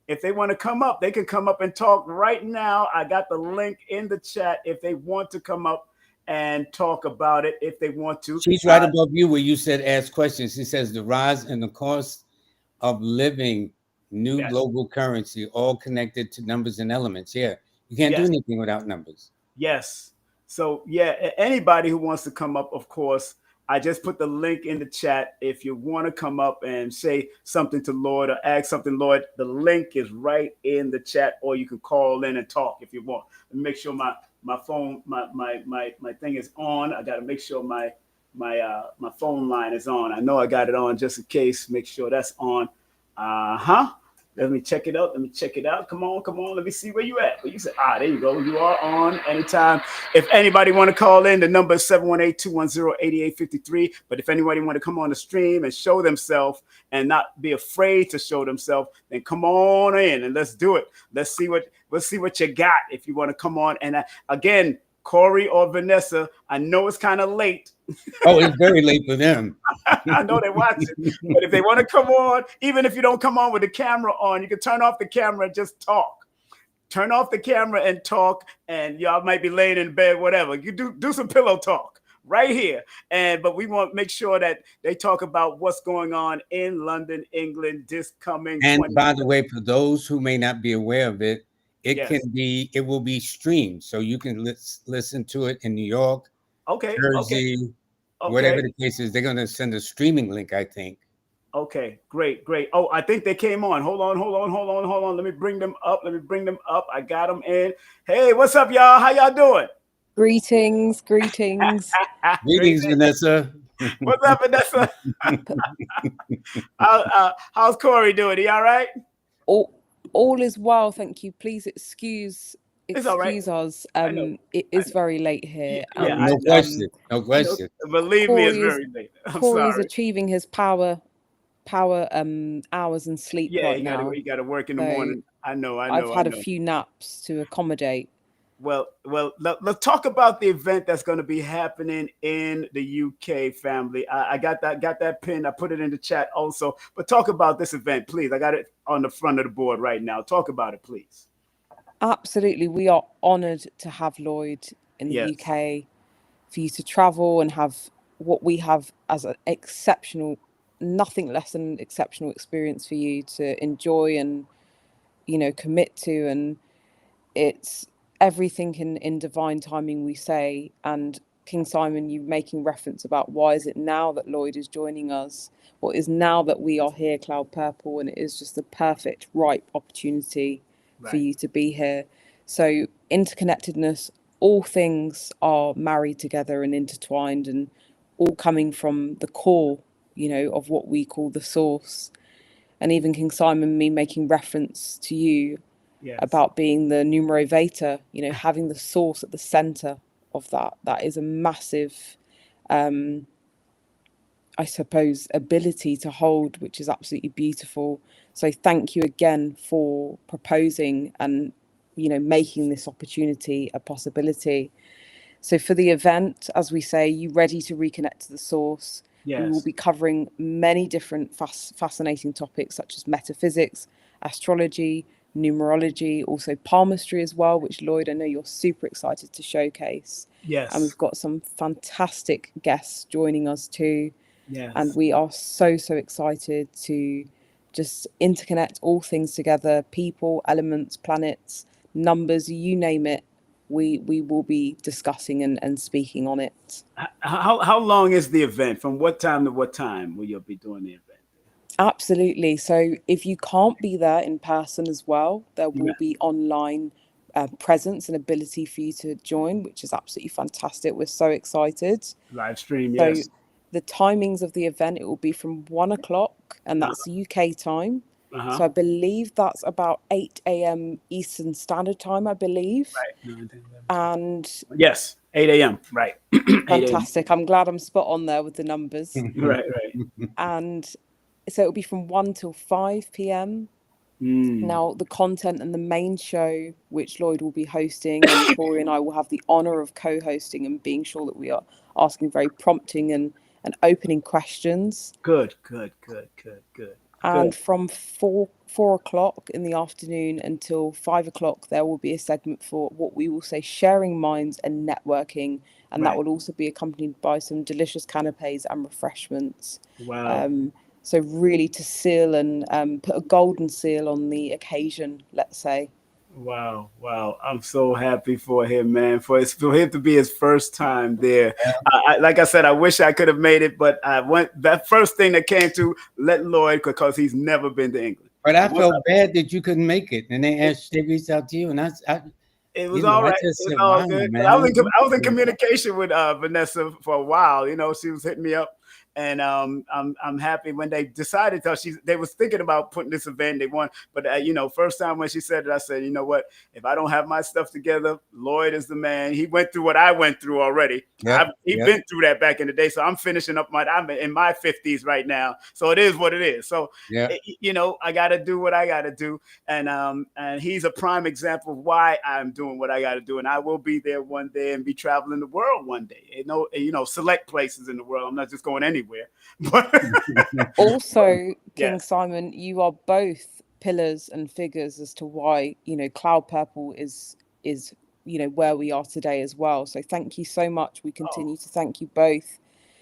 Speaker 1: If they want to come up, they can come up and talk right now. I got the link in the chat if they want to come up and talk about it, if they want to.
Speaker 2: She's right above you where you said ask questions. She says the rise in the cost of living, new global currency, all connected to numbers and elements. Yeah. You can't do anything without numbers.
Speaker 1: Yes. So, anybody who wants to come up, of course, I just put the link in the chat. If you want to come up and say something to Lloyd or ask something, Lloyd, the link is right in the chat, or you can call in and talk if you want. Let me make sure my phone, my thing is on. I got to make sure my phone line is on. I know I got it on just in case. Make sure that's on. Let me check it out. Come on. Let me see where you at. You said, there you go. You are on anytime. If anybody want to call in, the number is 718-210-8853. But if anybody want to come on the stream and show themselves and not be afraid to show themselves, then come on in and let's do it. Let's see what you got if you want to come on. And again, Corey or Vanessa, I know it's kind of late.
Speaker 2: Oh, it's very late for them.
Speaker 1: I know they're watching, but if they want to come on, even if you don't come on with the camera on, you can turn off the camera and just talk. Turn off the camera and talk, and y'all might be laying in bed, whatever. You do some pillow talk right here. But we want to make sure that they talk about what's going on in London, England, this coming.
Speaker 2: And by the way, for those who may not be aware of it, it will be streamed, so you can listen to it in New York, Jersey, whatever the case is. They're going to send a streaming link, I think.
Speaker 1: Okay, great. Oh, I think they came on. Hold on. Let me bring them up. I got them in. Hey, what's up, y'all? How y'all doing?
Speaker 3: Greetings.
Speaker 2: Greetings, Vanessa.
Speaker 1: What's up, Vanessa? How's Corey doing? He all right?
Speaker 3: All is well, thank you. Please excuse
Speaker 1: all right.
Speaker 3: us. It is very late here.
Speaker 2: No question.
Speaker 1: Believe me, it's very late.
Speaker 3: Corey's achieving his power hours and sleep right now.
Speaker 1: He got to work in the morning. I know.
Speaker 3: I've had a few naps to accommodate.
Speaker 1: Well, let's talk about the event that's going to be happening in the UK, family. I got that pin. I put it in the chat also. But talk about this event, please. I got it on the front of the board right now. Talk about it, please.
Speaker 3: Absolutely. We are honoured to have Lloyd in the UK, for you to travel and have what we have as an exceptional, nothing less than an exceptional experience for you to enjoy and, commit to. And it's everything in divine timing, we say. And King Simon, you making reference about why is it now that Lloyd is joining us? What is now that we are here, Cloud Purple, and it is just the perfect, ripe opportunity for you to be here. So interconnectedness, all things are married together and intertwined, and all coming from the core, of what we call the source. And even King Simon, me making reference to you about being the numerovator, having the source at the center of that is a massive, I suppose, ability to hold, which is absolutely beautiful. So thank you again for proposing and, making this opportunity a possibility. So for the event, as we say, you ready to reconnect to the source?
Speaker 1: Yes.
Speaker 3: We will be covering many different fascinating topics such as metaphysics, astrology, numerology, also palmistry as well, which Lloyd, I know you're super excited to showcase.
Speaker 1: Yes.
Speaker 3: And we've got some fantastic guests joining us too.
Speaker 1: Yes.
Speaker 3: And we are so excited to just interconnect all things together, people, elements, planets, numbers, you name it. We will be discussing and speaking on it.
Speaker 1: How long is the event? From what time to what time will you be doing the event?
Speaker 3: Absolutely. So if you can't be there in person as well, there will be online presence and ability for you to join, which is absolutely fantastic. We're so excited.
Speaker 1: Live stream,
Speaker 3: so
Speaker 1: yes.
Speaker 3: The timings of the event, it will be from 1 o'clock, and that's UK time. So I believe that's about 8 a.m. Eastern Standard Time, I believe.
Speaker 1: Right.
Speaker 3: And
Speaker 1: yes, 8 a.m. Right.
Speaker 3: Fantastic. I'm glad I'm spot on there with the numbers.
Speaker 1: Right.
Speaker 3: And so it'll be from 1 till 5 p.m. Now, the content and the main show, which Lloyd will be hosting, and Corey and I will have the honour of co-hosting and being sure that we are asking very prompting and opening questions.
Speaker 1: Good.
Speaker 3: And from 4 o'clock in the afternoon until 5 o'clock, there will be a segment for what we will say sharing minds and networking. And that will also be accompanied by some delicious canapes and refreshments.
Speaker 1: Wow.
Speaker 3: So really to seal and put a golden seal on the occasion, let's say.
Speaker 1: Wow. I'm so happy for him, man, for him to be his first time there. Like I said, I wish I could have made it, but that first thing that came to let Lloyd, because he's never been to England.
Speaker 2: But I felt bad that you couldn't make it, and they reached out to you, and
Speaker 1: it was all right. It was all good. Man. I was in communication with Vanessa for a while. She was hitting me up. And I'm happy when they decided they was thinking about putting this event. They want, but first time when she said it, I said, you know what? If I don't have my stuff together, Lloyd is the man. He went through what I went through already. He's been through that back in the day. So I'm finishing up I'm in my 50s right now. So it is what it is. So I got to do what I got to do, and he's a prime example of why I'm doing what I got to do, and I will be there one day and be traveling the world one day. Select places in the world. I'm not just going anywhere. But
Speaker 3: also, King Simon, you are both pillars and figures as to why Cloud Purple is where we are today as well. So thank you so much. We continue to thank you both,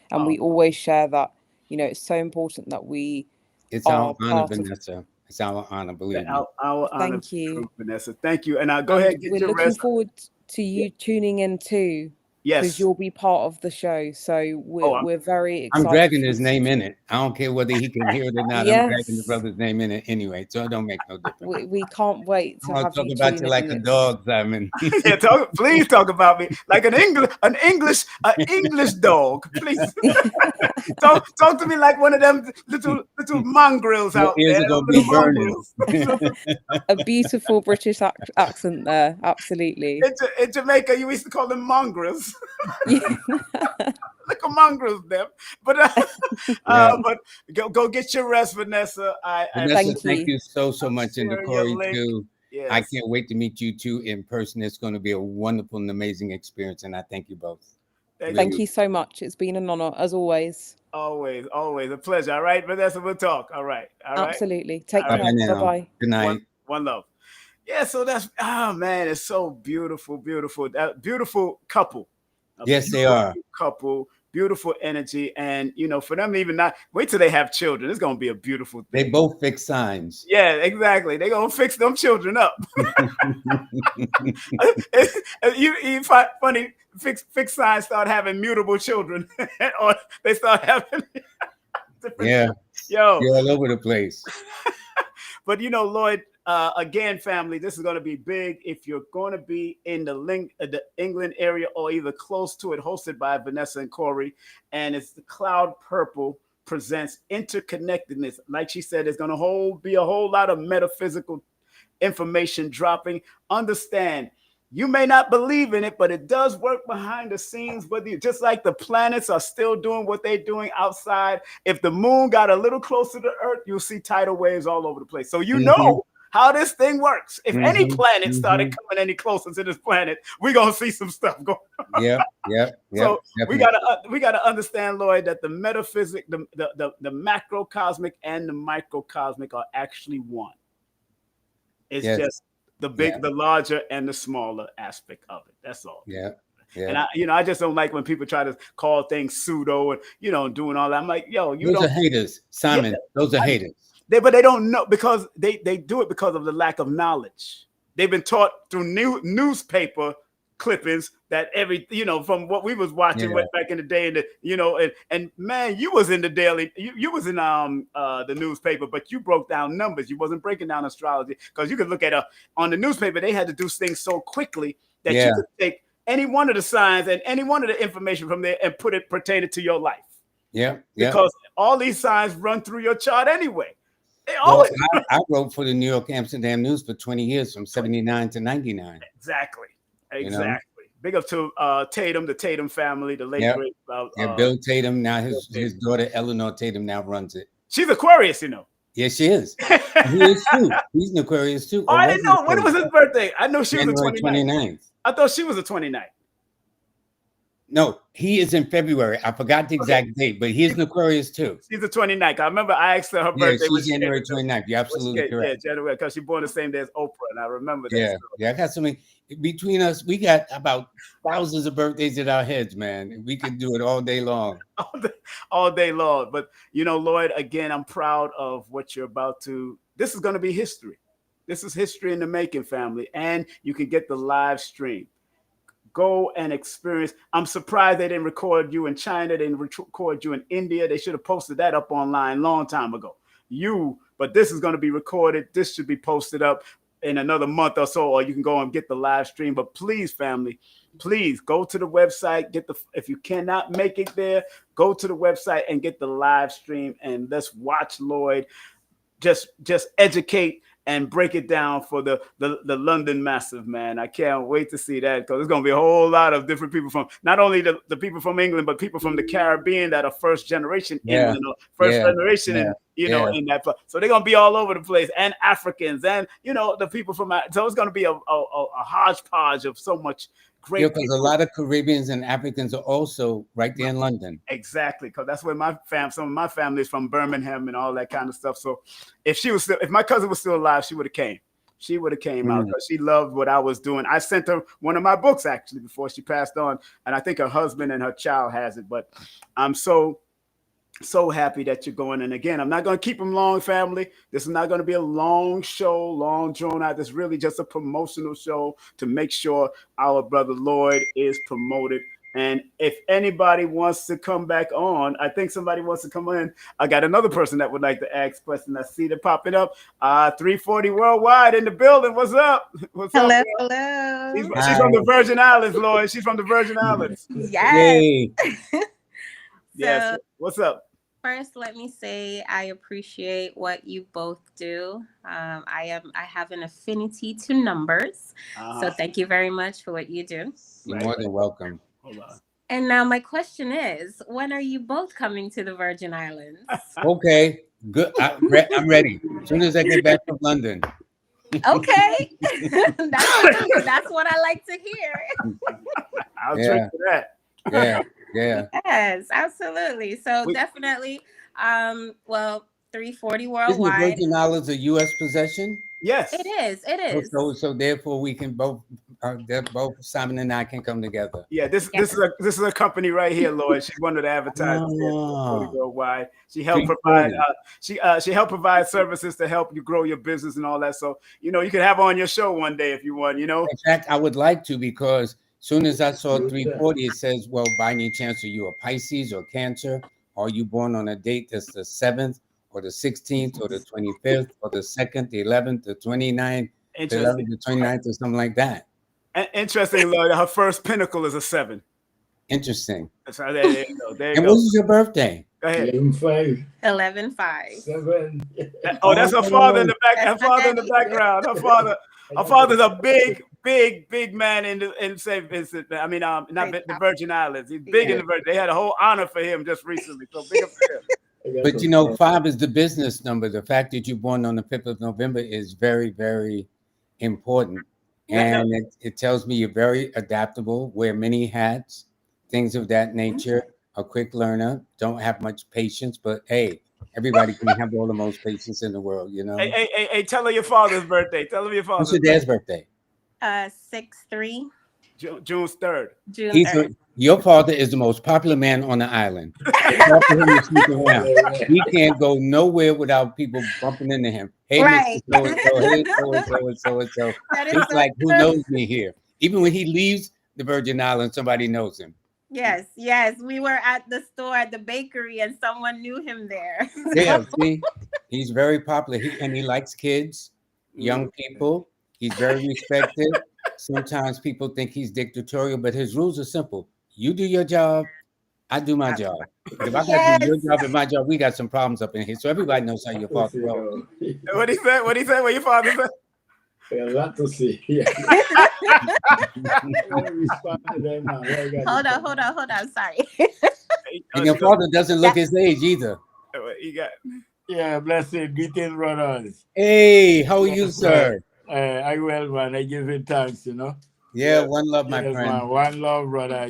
Speaker 3: and we always share that it's so important that we.
Speaker 2: It's our honor, Vanessa. It's our honor, believe me.
Speaker 1: Our honor.
Speaker 3: Thank you,
Speaker 1: Vanessa. Thank you, and go ahead.
Speaker 3: We're looking forward to you tuning in too.
Speaker 1: Yes,
Speaker 3: because you'll be part of the show, so we're very excited.
Speaker 2: I'm dragging his name in it. I don't care whether he can hear it or not. I'm dragging the brother's name in it anyway, so it don't make no difference.
Speaker 3: We can't wait to have
Speaker 2: talk about you like a dog, Simon.
Speaker 1: Please talk about me like an English dog. Please talk to me like one of them little mongrels out there.
Speaker 3: A beautiful British accent there, absolutely.
Speaker 1: In Jamaica, you used to call them mongrels. Like a mongrels, them. But go get your rest, Vanessa.
Speaker 2: Vanessa, thank you so much, and to Corey too.
Speaker 1: Yes.
Speaker 2: I can't wait to meet you two in person. It's going to be a wonderful and amazing experience, and I thank you both.
Speaker 3: Thank you so much. It's been an honor, as always.
Speaker 1: Always a pleasure. All right, Vanessa, we'll talk. All right.
Speaker 3: Absolutely. Take
Speaker 1: All
Speaker 3: care.
Speaker 1: right.
Speaker 3: Bye-bye.
Speaker 2: Good night.
Speaker 1: One love. Yeah, so that's, man, it's so beautiful, beautiful. That beautiful couple.
Speaker 2: Yes, they are.
Speaker 1: Couple, beautiful energy. And, you know, for them even not, wait till they have children. It's going to be a beautiful thing.
Speaker 2: They both fix signs.
Speaker 1: Yeah, exactly. They're going to fix them children up. You find funny, fix signs start having mutable children. Or they start having
Speaker 2: different. You're all over the place.
Speaker 1: But, you know, Lloyd, again, family, this is going to be big. If you're going to be in the England area or either close to it, hosted by Vanessa and Corey, and it's the Cloud Purple presents Interconnectedness. Like she said, there's going to be a whole lot of metaphysical information dropping. Understand, you may not believe in it, but it does work behind the scenes. Just like the planets are still doing what they're doing outside. If the moon got a little closer to Earth, you'll see tidal waves all over the place. So you know how this thing works. If any planet started coming any closer to this planet, we're gonna see some stuff going on.
Speaker 2: Yeah.
Speaker 1: So we gotta understand, Lloyd, that the metaphysic, the macrocosmic and the microcosmic are actually one. It's just the larger and the smaller aspect of it. That's all.
Speaker 2: Yeah.
Speaker 1: And I just don't like when people try to call things pseudo and doing all that. I'm like, yo,
Speaker 2: those are haters, Simon. Those are haters.
Speaker 1: But they don't know, because they do it because of the lack of knowledge. They've been taught through newspaper clippings that from what we was watching back in the day, and man, you was in the daily, you was in the newspaper, but you broke down numbers. You wasn't breaking down astrology, because you could look at on the newspaper. They had to do things so quickly that you could take any one of the signs and any one of the information from there and put it pertaining to your life. Because all these signs run through your chart anyway.
Speaker 2: I wrote for the New York Amsterdam News for 20 years, from 79 to 99.
Speaker 1: Exactly. Big up to Tatum, the Tatum family, the late great.
Speaker 2: Bill Tatum. Now his daughter Eleanor Tatum now runs it.
Speaker 1: She's Aquarius,
Speaker 2: Yes, she is. He is too. He's an Aquarius too.
Speaker 1: Oh, I didn't know. When was his birthday? I know she was
Speaker 2: January
Speaker 1: the 29th. I thought she was the 29th.
Speaker 2: No, he is in February. I forgot the exact date, but he's an Aquarius too.
Speaker 1: She's the 29th. I remember I asked her birthday.
Speaker 2: She's January 29th. You're absolutely correct.
Speaker 1: Yeah, January, because she's born the same day as Oprah, and I remember that.
Speaker 2: Yeah, I got so many. Between us, we got about thousands of birthdays in our heads, man. We could do it all day long.
Speaker 1: All day long. But, Lloyd, again, I'm proud of what you're about to. This is going to be history. This is history in the making, family. And you can get the live stream. Go and experience. I'm surprised they didn't record you in China. They didn't record you in India. They should have posted that up online long time ago. But this is going to be recorded. This should be posted up in another month or so, or you can go and get the live stream. But please, family, please go to the website. If you cannot make it there, go to the website and get the live stream, and let's watch Lloyd just educate and break it down for the London Massive, man. I can't wait to see that, because there's going to be a whole lot of different people from, not only the people from England, but people from the Caribbean that are first generation England, or first generation, in that. So they're going to be all over the place, and Africans, and, the people from, so it's going to be a hodgepodge of so much great.
Speaker 2: Because a lot of Caribbeans and Africans are also right there in London.
Speaker 1: Exactly, because that's where some of my family is from, Birmingham and all that kind of stuff. So if my cousin was still alive, she would have came. She would have came out, because she loved what I was doing. I sent her one of my books actually before she passed on, and I think her husband and her child has it. But I'm so happy that you're going. And again, I'm not going to keep them long, family. This is not going to be a long show, long drawn out. This is really just a promotional show to make sure our brother Lloyd is promoted. And if anybody wants to come back on, I think somebody wants to come in. I got another person that would like to ask questions. I see it popping up. 340 Worldwide in the building. What's up?
Speaker 4: Hello,
Speaker 1: up,
Speaker 4: hello.
Speaker 1: She's from the Virgin Islands, Lloyd. She's from the Virgin Islands.
Speaker 4: Yes.
Speaker 1: Yes. What's up?
Speaker 4: First, let me say I appreciate what you both do. I have an affinity to numbers, so thank you very much for what you do.
Speaker 2: You're more than welcome.
Speaker 1: Hold on.
Speaker 4: And now my question is, when are you both coming to the Virgin Islands?
Speaker 2: Okay, good. I'm ready. As soon as I get back from London.
Speaker 4: Okay. That's what I like to hear.
Speaker 1: I'll drink to that.
Speaker 2: Yeah.
Speaker 4: Yes, absolutely. So definitely, well, 340
Speaker 2: Isn't the
Speaker 4: worldwide.
Speaker 2: Virgin Islands a U.S. possession?
Speaker 1: Yes.
Speaker 4: It is. It is.
Speaker 2: So therefore we can both Simon and I can come together.
Speaker 1: Yeah, this is a company right here, Lloyd. She's one of the advertisers here, 340 worldwide. She helped provide she helped provide services to help you grow your business and all that. So you can have her on your show one day if you want.
Speaker 2: In fact, I would like to, because soon as I saw 340, it says, well, by any chance are you a Pisces or Cancer? Are you born on a date that's the 7th or the 16th or the 25th or the 2nd, the 11th, the 29th, the 11th, the 29th, or something like that?
Speaker 1: Interesting, Lloyd. Her first pinnacle is a 7.
Speaker 2: Interesting.
Speaker 1: So there you go. There you
Speaker 2: and
Speaker 1: go.
Speaker 2: what is your birthday?
Speaker 1: Go ahead.
Speaker 4: 11-5.
Speaker 5: 7.
Speaker 1: Oh, that's her father in the back. Her father in the background. Her father's a big man in St. Vincent. I mean, not the Virgin Islands. He's big in the Virgin. They had a whole honor for him just recently. So big up to him.
Speaker 2: But 5 is the business number. The fact that you're born on the 5th of November is very, very important. And it tells me you're very adaptable, wear many hats, things of that nature, a quick learner, don't have much patience, but hey, everybody can have all the most patience in the world,
Speaker 1: Hey, tell her your father's birthday. Tell him your father's
Speaker 2: What's your dad's birthday?
Speaker 4: 6-3.
Speaker 1: June 3rd.
Speaker 4: June 3rd.
Speaker 2: Your father is the most popular man on the island. He can't go nowhere without people bumping into him. Hey,
Speaker 4: right.
Speaker 2: Mr. So-and-so. It's like, who knows me here? Even when he leaves the Virgin Islands, somebody knows him.
Speaker 4: Yes. We were at the store at the bakery and someone knew him there.
Speaker 2: Yeah, see, he's very popular. He likes kids, young people. He's very respected. Sometimes people think he's dictatorial, but his rules are simple. You do your job, I do my job. But if I got to do your job and my job, we got some problems up in here. So everybody knows how your father rolls.
Speaker 1: What he said? What your father said?
Speaker 5: A lot to see. Yeah.
Speaker 4: Hold on. Sorry.
Speaker 2: And your father doesn't look his age either.
Speaker 5: Yeah, blessed. Greetings, brothers.
Speaker 2: Hey, how are you, sir?
Speaker 5: I well, man. I give it thanks,
Speaker 2: Yeah, one love, my friend.
Speaker 5: Man, one love, brother.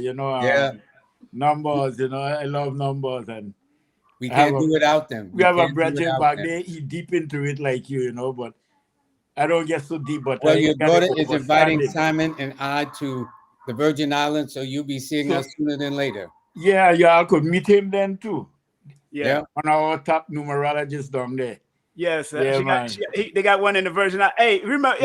Speaker 5: Numbers, I love numbers, and
Speaker 2: we can't do without them.
Speaker 5: We have a brethren back there. He deep into it like you, but I don't get so deep. But
Speaker 2: well, your daughter is inviting Simon and I to the Virgin Islands, so you'll be seeing us sooner than later.
Speaker 5: Yeah, I could meet him then too.
Speaker 1: Yeah,
Speaker 5: on our top numerologist down there.
Speaker 1: Yes, they got one in the Virgin Islands. Hey, remember?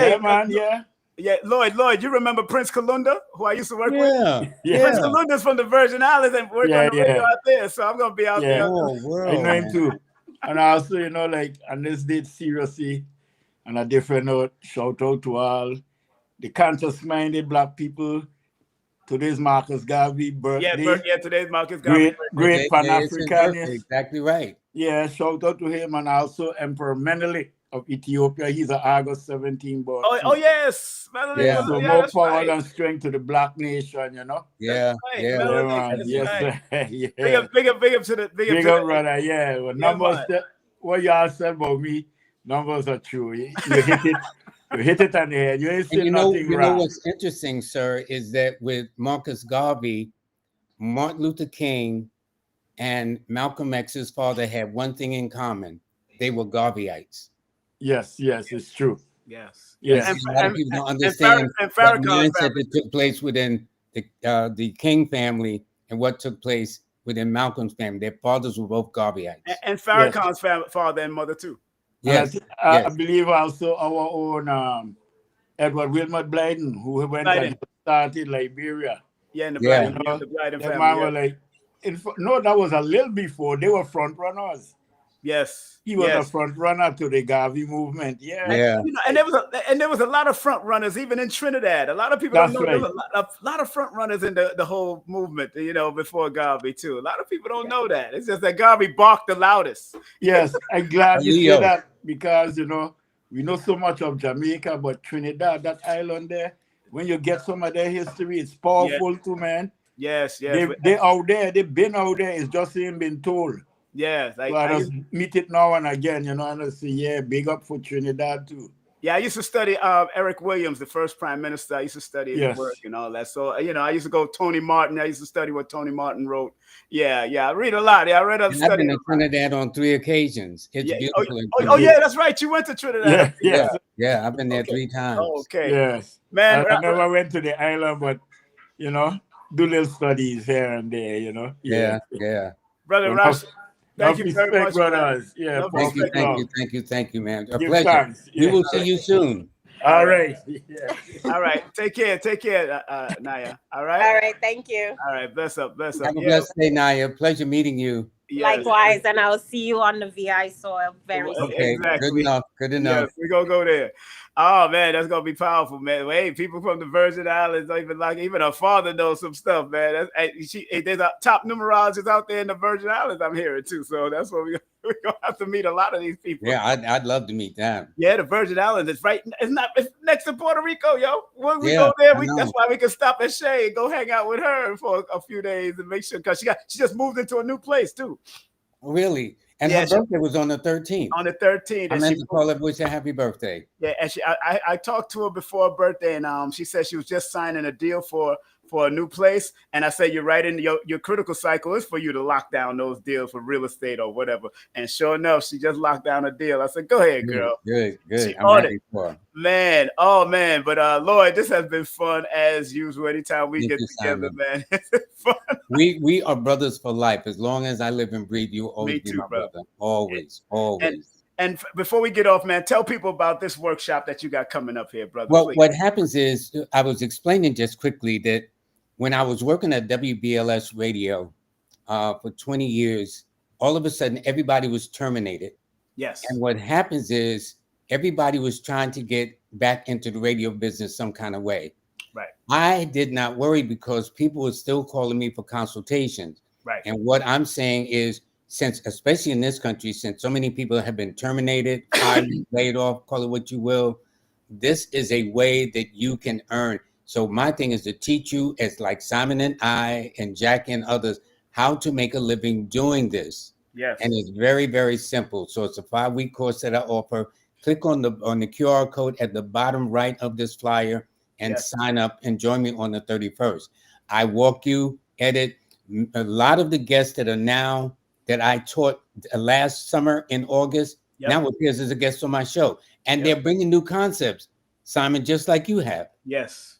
Speaker 1: Yeah, Lloyd, you remember Prince Kalunda, who I used to work with?
Speaker 5: Yeah.
Speaker 1: Prince Kalunda's from the Virgin Islands and work on the radio out there, so I'm gonna be out there.
Speaker 5: I know him too. And also, on this date, seriously, on a different note, shout out to all the conscious-minded Black people. Today's Marcus Garvey birthday.
Speaker 1: Today's Marcus Garvey.
Speaker 5: Great Pan-Africanist.
Speaker 2: Exactly right.
Speaker 5: Yeah, shout out to him, and also Emperor Menelik of Ethiopia. He's an August 17 born.
Speaker 1: Oh yes.
Speaker 5: Yeah. So more power and strength to the Black nation,
Speaker 2: Yeah.
Speaker 5: Big up
Speaker 1: to the
Speaker 5: big up, brother. Yeah. Well, numbers. What y'all said about me, numbers are true. You hit it. You hit it on the head. You ain't saying nothing wrong.
Speaker 2: You know what's interesting, sir, is that with Marcus Garvey, Martin Luther King, and Malcolm X's father had one thing in common. They were Garveyites.
Speaker 5: Yes, it's true.
Speaker 1: Yes.
Speaker 2: A lot of people don't understand the mindset that took place within the King family and what took place within Malcolm's family. Their fathers were both Garveyites.
Speaker 1: And Farrakhan's father and mother too.
Speaker 5: Yes. I believe also our own Edward Wilmot Blyden, who went and started Liberia.
Speaker 1: Yeah, in the Blyden family.
Speaker 5: Man were like, that was a little before. They were front runners.
Speaker 1: Yes,
Speaker 5: he was a front runner to the Garvey movement.
Speaker 1: Yeah. And there was a lot of front runners even in Trinidad. A lot of people don't know there was a lot of front runners in the whole movement. Before Garvey too. A lot of people don't know that. It's just that Garvey barked the loudest.
Speaker 5: Yes, I'm glad you say that because we know so much of Jamaica, but Trinidad, that island there, when you get some of their history, it's powerful too, man.
Speaker 1: Yes.
Speaker 5: They out there. They've been out there. It's just ain't been told.
Speaker 1: Yeah,
Speaker 5: so I just meet it now and again, and I say, big up for Trinidad too.
Speaker 1: Yeah, I used to study Eric Williams, the first prime minister. I used to study his work and all that. So, I used to go Tony Martin. I used to study what Tony Martin wrote. Yeah. I read a lot. Yeah, I read
Speaker 2: I've been to Trinidad on 3 occasions. It's beautiful.
Speaker 1: Oh, yeah, that's right. You went to Trinidad.
Speaker 2: Yeah. I've been there 3 times.
Speaker 1: Oh, okay.
Speaker 5: Yes.
Speaker 1: Man,
Speaker 5: I never went to the island, but, do little studies here and there,
Speaker 2: Yeah.
Speaker 1: Brother Rash, thank you very much,
Speaker 5: brothers. Man. Yeah,
Speaker 2: thank you, man. A pleasure. We will see you soon.
Speaker 5: All right.
Speaker 1: All right. Take care, Naya. All right.
Speaker 4: All right. Thank you.
Speaker 1: All right. Bless up.
Speaker 2: Have a blessed day, Naya. Pleasure meeting you.
Speaker 1: Yes.
Speaker 4: Likewise, and I'll see you on the VI soil very soon.
Speaker 2: Okay, exactly. Good enough.
Speaker 1: Yes, we're gonna go there. Oh man, that's gonna be powerful, man. Hey, people from the Virgin Islands, even her father knows some stuff, man. There's a top numerologist out there in the Virgin Islands, I'm hearing too. So that's what we're gonna have to meet a lot of these people.
Speaker 2: Yeah, I'd love to meet them.
Speaker 1: Yeah, the Virgin Islands is right. It's next to Puerto Rico, yo. When we go there, that's why we can stop at Shay and go hang out with her for a few days and make sure, because she just moved into a new place too.
Speaker 2: Really? And her birthday was on the 13th.
Speaker 1: On the 13th.
Speaker 2: I meant to call her, wish her happy birthday.
Speaker 1: Yeah, and I talked to her before her birthday, and she said she was just signing a deal for a new place. And I said, you're right in your critical cycle is for you to lock down those deals for real estate or whatever. And sure enough, she just locked down a deal. I said, go ahead, girl.
Speaker 2: Good.
Speaker 1: I'm happy for her. Man, man. But Lloyd, this has been fun as usual. Anytime we get together, man, it's fun.
Speaker 2: We are brothers for life. As long as I live and breathe, you always be my brother. Always.
Speaker 1: And before we get off, man, tell people about this workshop that you got coming up here, brother.
Speaker 2: Well, what happens is, I was explaining just quickly that when I was working at WBLS radio for 20 years, all of a sudden everybody was terminated.
Speaker 1: Yes.
Speaker 2: And what happens is everybody was trying to get back into the radio business some kind of way.
Speaker 1: Right.
Speaker 2: I did not worry because people were still calling me for consultations.
Speaker 1: Right.
Speaker 2: And what I'm saying is, since, especially in this country, since so many people have been terminated, fired, laid off, call it what you will, this is a way that you can earn. So my thing is to teach you, as like Simon and I and Jack and others, how to make a living doing this.
Speaker 1: Yes.
Speaker 2: And it's very, very simple. So it's a 5-week course that I offer. Click on the QR code at the bottom right of this flyer and sign up and join me on the 31st. I walk you, edit. A lot of the guests that are now that I taught last summer in August, now appears as a guest on my show. And they're bringing new concepts, Simon, just like you have.
Speaker 1: Yes.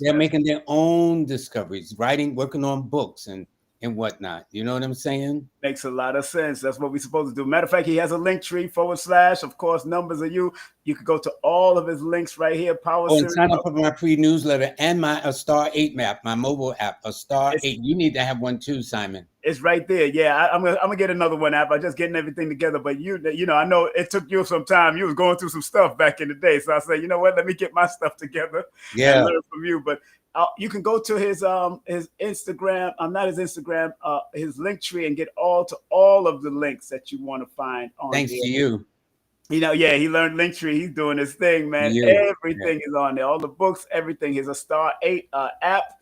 Speaker 2: They're making their own discoveries, writing, working on books and whatnot. You know what I'm saying?
Speaker 1: Makes a lot of sense. That's what we're supposed to do. Matter of fact, he has a Linktree / of course, numbers of you. You could go to all of his links right here.
Speaker 2: And sign up for my pre-newsletter and my Star 8 map, my mobile app, a Star 8. You need to have one too, Simon.
Speaker 1: It's right there. Yeah, I'm gonna get another one app. I'm just getting everything together. But you know, I know it took you some time. You was going through some stuff back in the day. So I said, you know what? Let me get my stuff together. And learn from you. But you can go to his Instagram. Not his Instagram. His Linktree and get all of the links that you want to find on.
Speaker 2: Thanks to you.
Speaker 1: You know, he learned Linktree. He's doing his thing, man. Everything is on there. All the books, everything. He's a Star 8 app.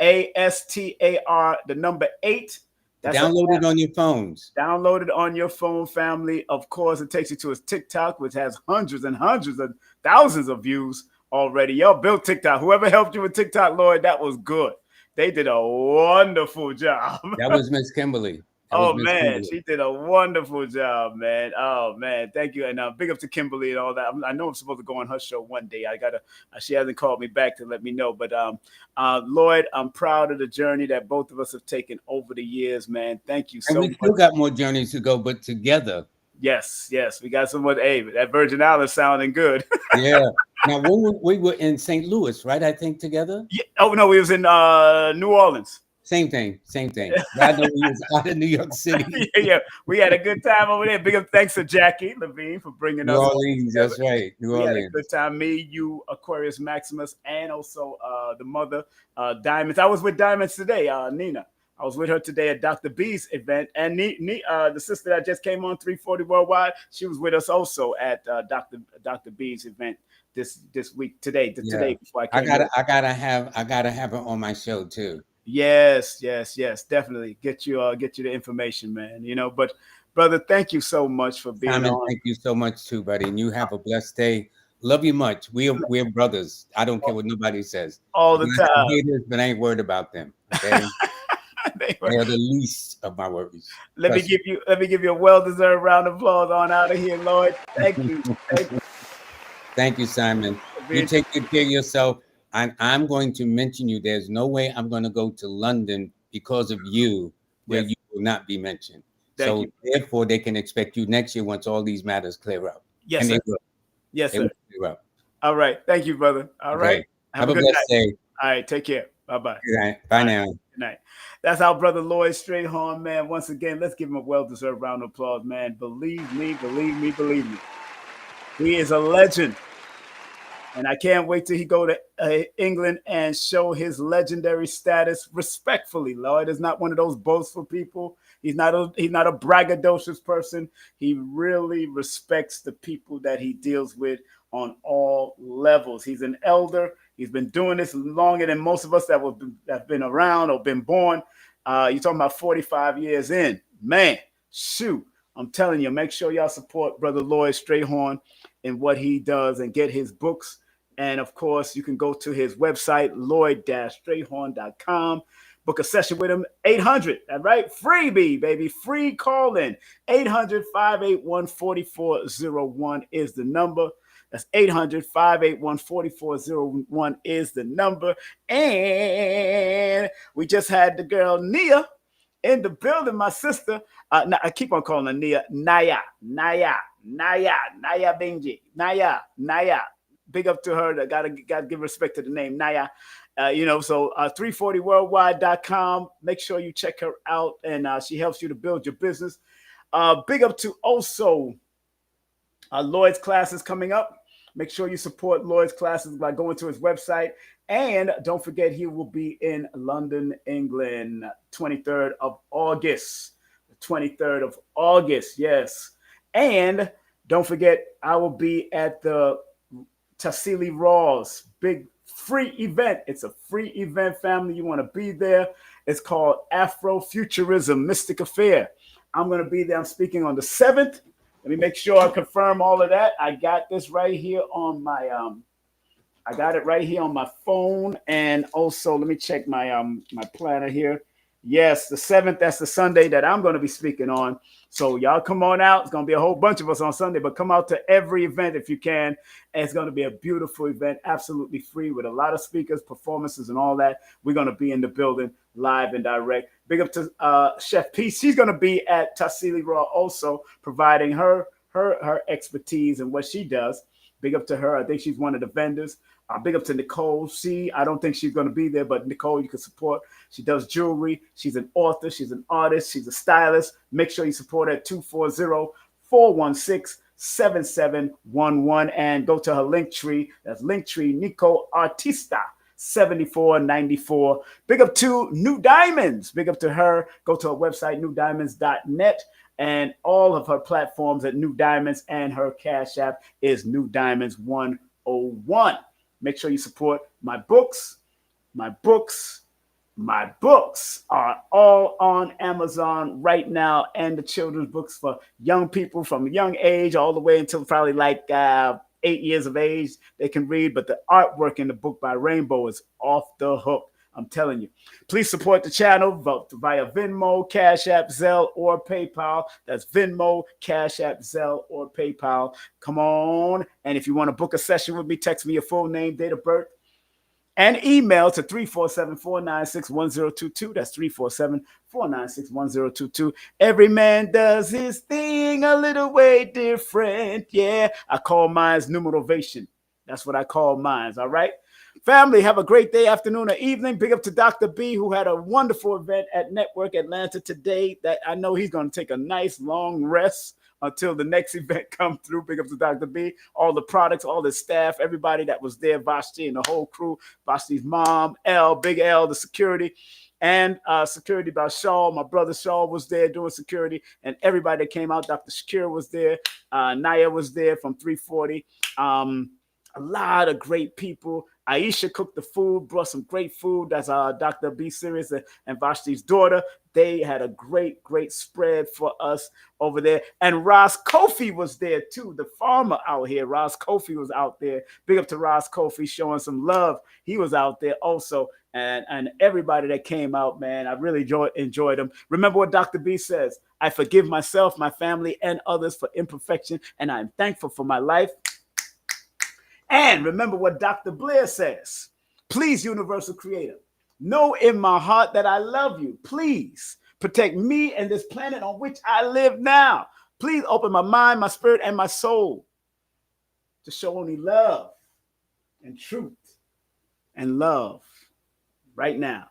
Speaker 1: ASTAR, the number 8.
Speaker 2: That's downloaded on your phones.
Speaker 1: Download it on your phone, family. Of course, it takes you to his TikTok, which has hundreds and hundreds of thousands of views already. Y'all built TikTok. Whoever helped you with TikTok, Lloyd, that was good. They did a wonderful job.
Speaker 2: That was Miss Kimberly.
Speaker 1: She did a wonderful job, man. Oh man, thank you. And big up to Kimberly and all that. I know I'm supposed to go on her show one day. She hasn't called me back to let me know. But Lloyd, I'm proud of the journey that both of us have taken over the years, man. Thank you so much.
Speaker 2: And we still got more journeys to go, but together.
Speaker 1: Yes, we got some more. Hey, that Virgin Islands sounding good.
Speaker 2: Yeah. Now, when we were in St. Louis, right? I think together.
Speaker 1: Yeah. Oh no, we was in New Orleans.
Speaker 2: Same thing. I know we was out in New York City.
Speaker 1: Yeah, we had a good time over there. Big up thanks to Jackie Levine for bringing us.
Speaker 2: New Orleans, that's right.
Speaker 1: New Orleans. We had a good time. Me, you, Aquarius Maximus, and also the mother, Diamonds. I was with Diamonds today, Nina. I was with her today at Dr. B's event, and the sister that just came on 340 Worldwide, she was with us also at Dr. B's event this week today. Today before I came.
Speaker 2: I gotta have her on my show too.
Speaker 1: Yes, definitely get you the information, man. You know, but Brother, thank you so much for being
Speaker 2: Simon,
Speaker 1: on.
Speaker 2: thank you so much too, buddy. And you have a blessed day. Love you much. We're brothers. I don't care what nobody says.
Speaker 1: All the time.
Speaker 2: Haters, but I ain't worried about them. Okay. They are the least of my worries.
Speaker 1: Let me give you a well-deserved round of applause on out of here, Lloyd. Thank you.
Speaker 2: Thank you, Simon. You take good care of yourself. I'm going to mention you. There's no way I'm going to go to London because of you, where you will not be mentioned. So therefore, they can expect you next year once all these matters clear up.
Speaker 1: Yes,
Speaker 2: and
Speaker 1: sir.
Speaker 2: they will.
Speaker 1: Yes,
Speaker 2: they
Speaker 1: sir.
Speaker 2: Will clear up.
Speaker 1: All right. Thank you, brother. All right.
Speaker 2: Have a blessed day.
Speaker 1: All right. Take care. Bye-bye.
Speaker 2: Good night. Bye now.
Speaker 1: Good night. That's our brother Lloyd Strayhorn, man. Once again, let's give him a well-deserved round of applause, man. Believe me, believe me, believe me. He is a legend. And I can't wait till he go to England and show his legendary status respectfully. Lloyd is not one of those boastful people. He's not a braggadocious person. He really respects the people that he deals with on all levels. He's an elder. He's been doing this longer than most of us that have been around or been born. You're talking about 45 years in. Man, shoot. I'm telling you, make sure y'all support Brother Lloyd Strayhorn in what he does and get his books. And of course, you can go to his website, lloyd-strayhorn.com. Book a session with him, 800, all right? Freebie, baby, free call in. 800-581-4401 is the number. That's 800-581-4401 is the number. And we just had the girl Nia in the building, my sister. I keep on calling her Nia. Naya Benji. Naya. Big up to her. Gotta give respect to the name Naya. So 340worldwide.com. Make sure you check her out, and she helps you to build your business. Big up to also Lloyd's classes coming up. Make sure you support Lloyd's classes by going to his website. And don't forget, he will be in London, England, 23rd of August. The 23rd of August, yes. And don't forget, I will be at the Tassili Raw's big free event. It's a free event, family. You want to be there. It's called Afrofuturism Mystic Affair. I'm going to be there. I'm speaking on the 7th. Let me make sure I confirm all of that. I got this right here on my I got it right here on my phone. And also let me check my my planner here. Yes, the 7th, that's the Sunday that I'm going to be speaking on. So y'all come on out. It's going to be a whole bunch of us on Sunday, but come out to every event if you can. And it's going to be a beautiful event, absolutely free with a lot of speakers, performances, and all that. We're going to be in the building live and direct. Big up to Chef Peace. She's going to be at Tassili Raw also, providing her expertise and what she does. Big up to her. I think she's one of the vendors. Big up to Nicole. I don't think she's going to be there, but Nicole, you can support. She does jewelry. She's an author. She's an artist. She's a stylist. Make sure you support her at 240-416-7711 and go to her Linktree. That's Linktree Nico Artista 7494. Big up to New Diamonds. Big up to her. Go to her website, newdiamonds.net. And all of her platforms at New Diamonds, and her Cash App is New Diamonds 101. Make sure you support my books. My books are all on Amazon right now, and the children's books for young people from a young age all the way until probably like 8 years of age they can read. But the artwork in the book by Rainbow is off the hook. I'm telling you. Please support the channel via Venmo, Cash App, Zelle, or PayPal. That's Venmo, Cash App, Zelle, or PayPal. Come on. And if you want to book a session with me, text me your full name, date of birth, and email to 347-496-1022. That's 347-496-1022. Every man does his thing a little way different. Yeah, I call mine numerovation. That's what I call mine. All right. Family, have a great day, afternoon, or evening. Big up to Dr. B, who had a wonderful event at Network Atlanta today. That I know he's going to take a nice long rest until the next event comes through. Big up to Dr. B, all the products, all the staff, everybody that was there, Vashti and the whole crew, Vashti's mom, Big L, the security, and security by Shaw. My brother Shaw was there doing security, and everybody that came out. Dr. Shakir was there. Naya was there from 340. A lot of great people. Aisha cooked the food, brought some great food. That's Dr. B. Sirius and Vashti's daughter. They had a great, great spread for us over there. And Ross Kofi was there too, the farmer out here. Ross Kofi was out there. Big up to Ross Kofi showing some love. He was out there also. And everybody that came out, man, I really enjoyed them. Remember what Dr. B says: I forgive myself, my family, and others for imperfection, and I'm thankful for my life. And remember what Dr. Blair says: please, Universal Creator, know in my heart that I love you. Please protect me and this planet on which I live now. Please open my mind, my spirit, and my soul to show only love and truth and love right now,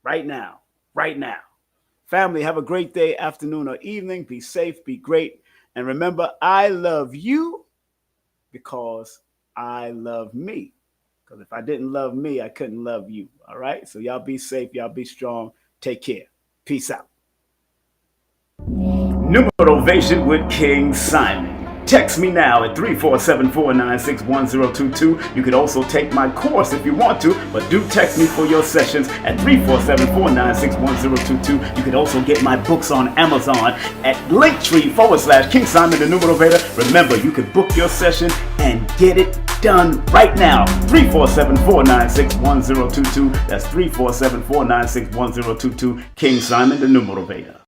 Speaker 1: right now, right now. Family, have a great day, afternoon, or evening. Be safe, be great. And remember, I love you because I love me. Because if I didn't love me, I couldn't love you. All right? So y'all be safe. Y'all be strong. Take care. Peace out. Numerologist with King Simon. Text me now at 347-496-1022. You could also take my course if you want to, but do text me for your sessions at 347-496-1022. You could also get my books on Amazon at Linktree/King Simon the Numerovator. Remember, you could book your session and get it done right now. 347-496-1022. That's 347-496-1022. King Simon the Numerovator.